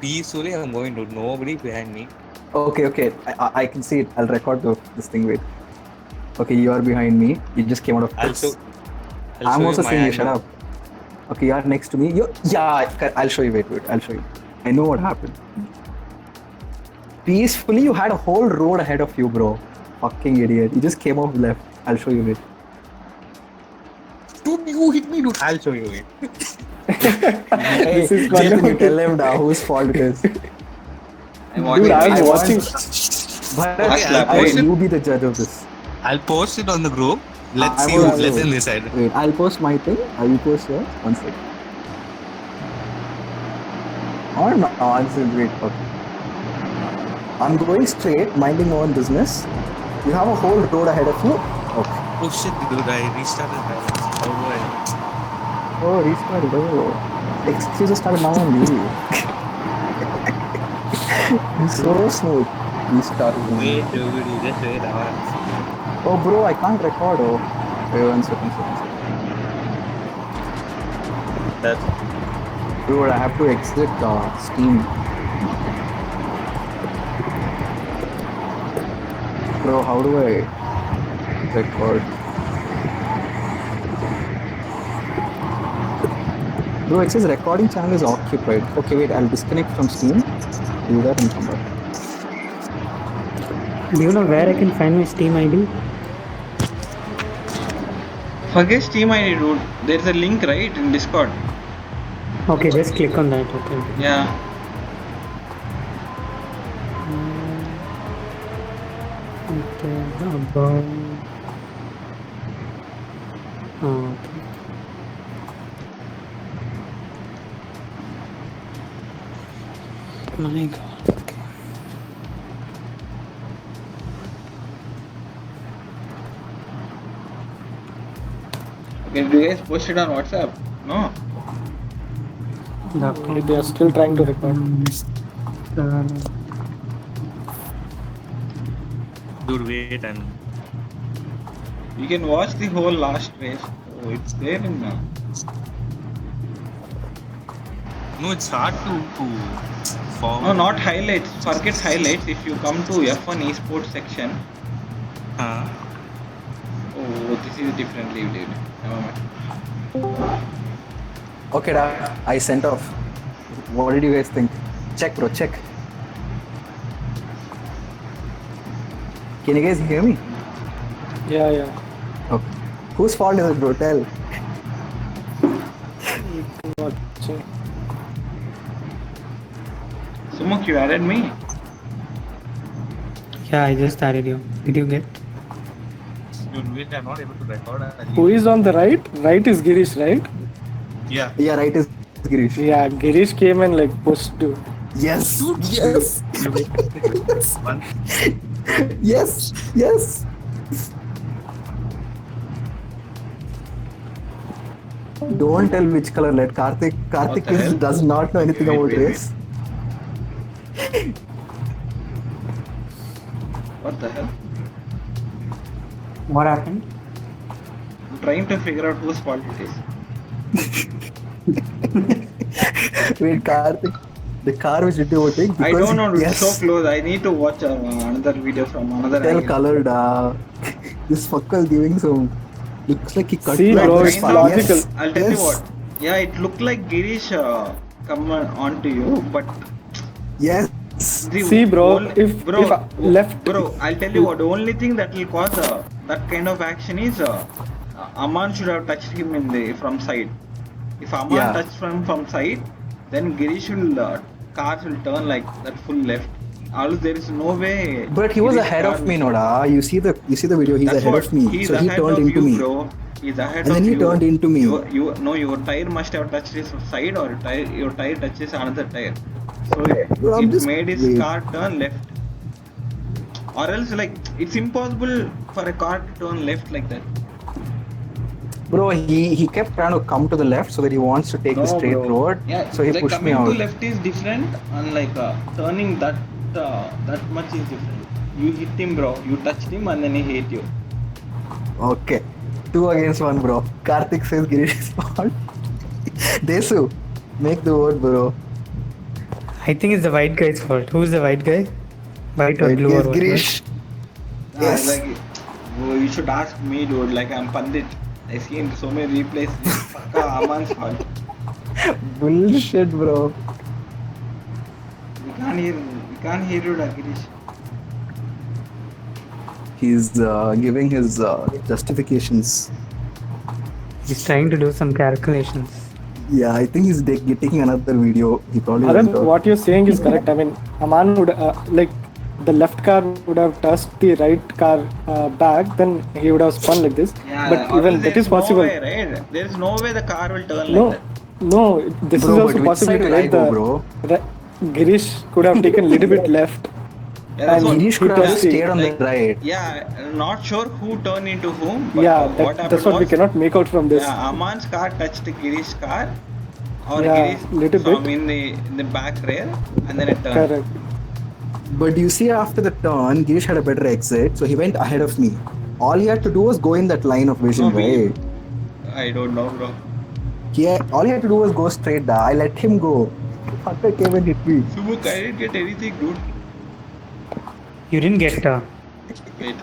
Peacefully, I'm going to nobody behind me. Okay. I can see it. I'll record this thing. Wait. Okay, you are behind me. You just came out of this. I'm also seeing you. Shut up. Okay, you are next to me. I'll show you. Wait. I'll show you. I know what happened. Peacefully, you had a whole road ahead of you, bro. Fucking idiot. You just came off left. I'll show you it. Dude, you hit me, dude. I'll show you it. This is Jason, you tell him now whose fault it is. I'm watching. Dude, I'm watching. Bharat, you be the judge of this. I'll post it on the group. Let's I see will who's less in this side. Wait, I'll post my thing. I will post yours. One second. Or nonsense. Wait, okay. I'm going straight, minding my own business. You have a whole road ahead of you. Okay. Oh shit, dude, I restarted my Oh, restarted. Oh. Excuses started now only. It's so smooth. Restarted. Wait, dude, you just wait. Oh, bro, I can't record. Oh. Wait, one second. That's Dude, I have to exit Steam. Bro, how do I record? Bro, it says recording channel is occupied. Okay, wait, I'll disconnect from Steam. Do that and come back. Do you know where I can find my Steam ID? Forget Steam ID, dude. There's a link, right, in Discord. Okay, just click on that. Okay. Yeah. Okay, about. Oh, okay. My God. Okay. Okay, do you guys post it on WhatsApp? No. They are still trying to record. dude, wait and You can watch the whole last race. Oh, it's there in now. no, it's hard to forward. No, not highlights. Forget highlights. If you come to F1 esports section. Huh? Oh, this is differently did. Never mind. Okay, I sent off. What did you guys think? Check, bro, check. Can you guys hear me? Yeah. Okay. Whose fault is it, bro? Tell. Watching. Sumuk, you added me. Yeah, I just added you. Did you get? Dude, wait, I'm not able to record. Who is on the right? Right is Girish, right? Yeah. Yeah, right is Girish. Yeah, Girish came and like pushed to. Yes. Yes. One. Yes. Don't tell which color led. Karthik What the hell? does not know anything Wait, about wait. race. What the hell? What happened? I'm trying to figure out whose fault it is. Wait, Karthik, the car which did you overtake? I don't know, dude. Yes. It's so close. I need to watch another video from another Tell angle. color, da. This fucker is giving some. Looks like he cut See, you bro, at it's this Kind far. of- logical. I'll tell you Yes. what. Yeah, it looked like Girish come onto you, but Yes. the See, bro, only- if left. Bro, I'll tell you what. The only thing that will cause that kind of action is Aman should have touched him in the from side. If Aman Yeah. touched from side, then Girish will cars will turn like that full left. Also, there is no way. But he was Girish ahead car of me, will- Noda. You see the video. He's That's ahead what, of me, he's so he ahead turned of into you, me. bro. He's ahead And of then he you. turned into me. Your tire must have touched his side, or your tire touches another tire. So Bro, I'm it just- made his wait. car turn left. Or else, like, it's impossible for a car to turn left like that. Bro, he kept trying to come to the left so that he wants to take the straight bro. road. Yeah, So he like pushed me coming out. to left is different, and like turning that much is different. You hit him, bro. You touched him and then he hit you. Okay. 2 against 1, bro. Karthik says Girish's fault. Desu, make the vote, bro. I think it's the white guy's fault. Who's the white guy? White or blue Yes, or what? Girish. Yes. Like, bro, you should ask me, dude. Like, I'm Pandit. I seen so many replays. Pakka Aman's fault. Bullshit, bro. We can't hear you, Girish. He's giving his justifications. He's trying to do some calculations. Yeah, I think he's taking another video. He probably Arun, went out. what you're saying is correct. I mean, Aman would like the left car would have touched the right car back, then he would have spun like this. Yeah, But even that is possible. No way, right? There's no way the car will turn No, like that. no, this Bro, is but also which possible, side will I right? go, bro? Girish could have taken a little bit left. Yeah, that's And what- Girish could have touched the- stayed on the right. Yeah, not sure who turned into whom. But Yeah, what that's happened what we was, cannot make out from this. Yeah, Aman's car touched Girish's car, or Yeah, Girish little from bit. in the back rear, and then it turned. Correct. But you see, after the turn, Girish had a better exit, so he went ahead of me. All he had to do was go in that line of vision, No, we- right? I don't know, bro. All he had to do was go straight there. I let him go. Fucker came and hit me. Subuk, I didn't get anything, dude. You didn't get Wait.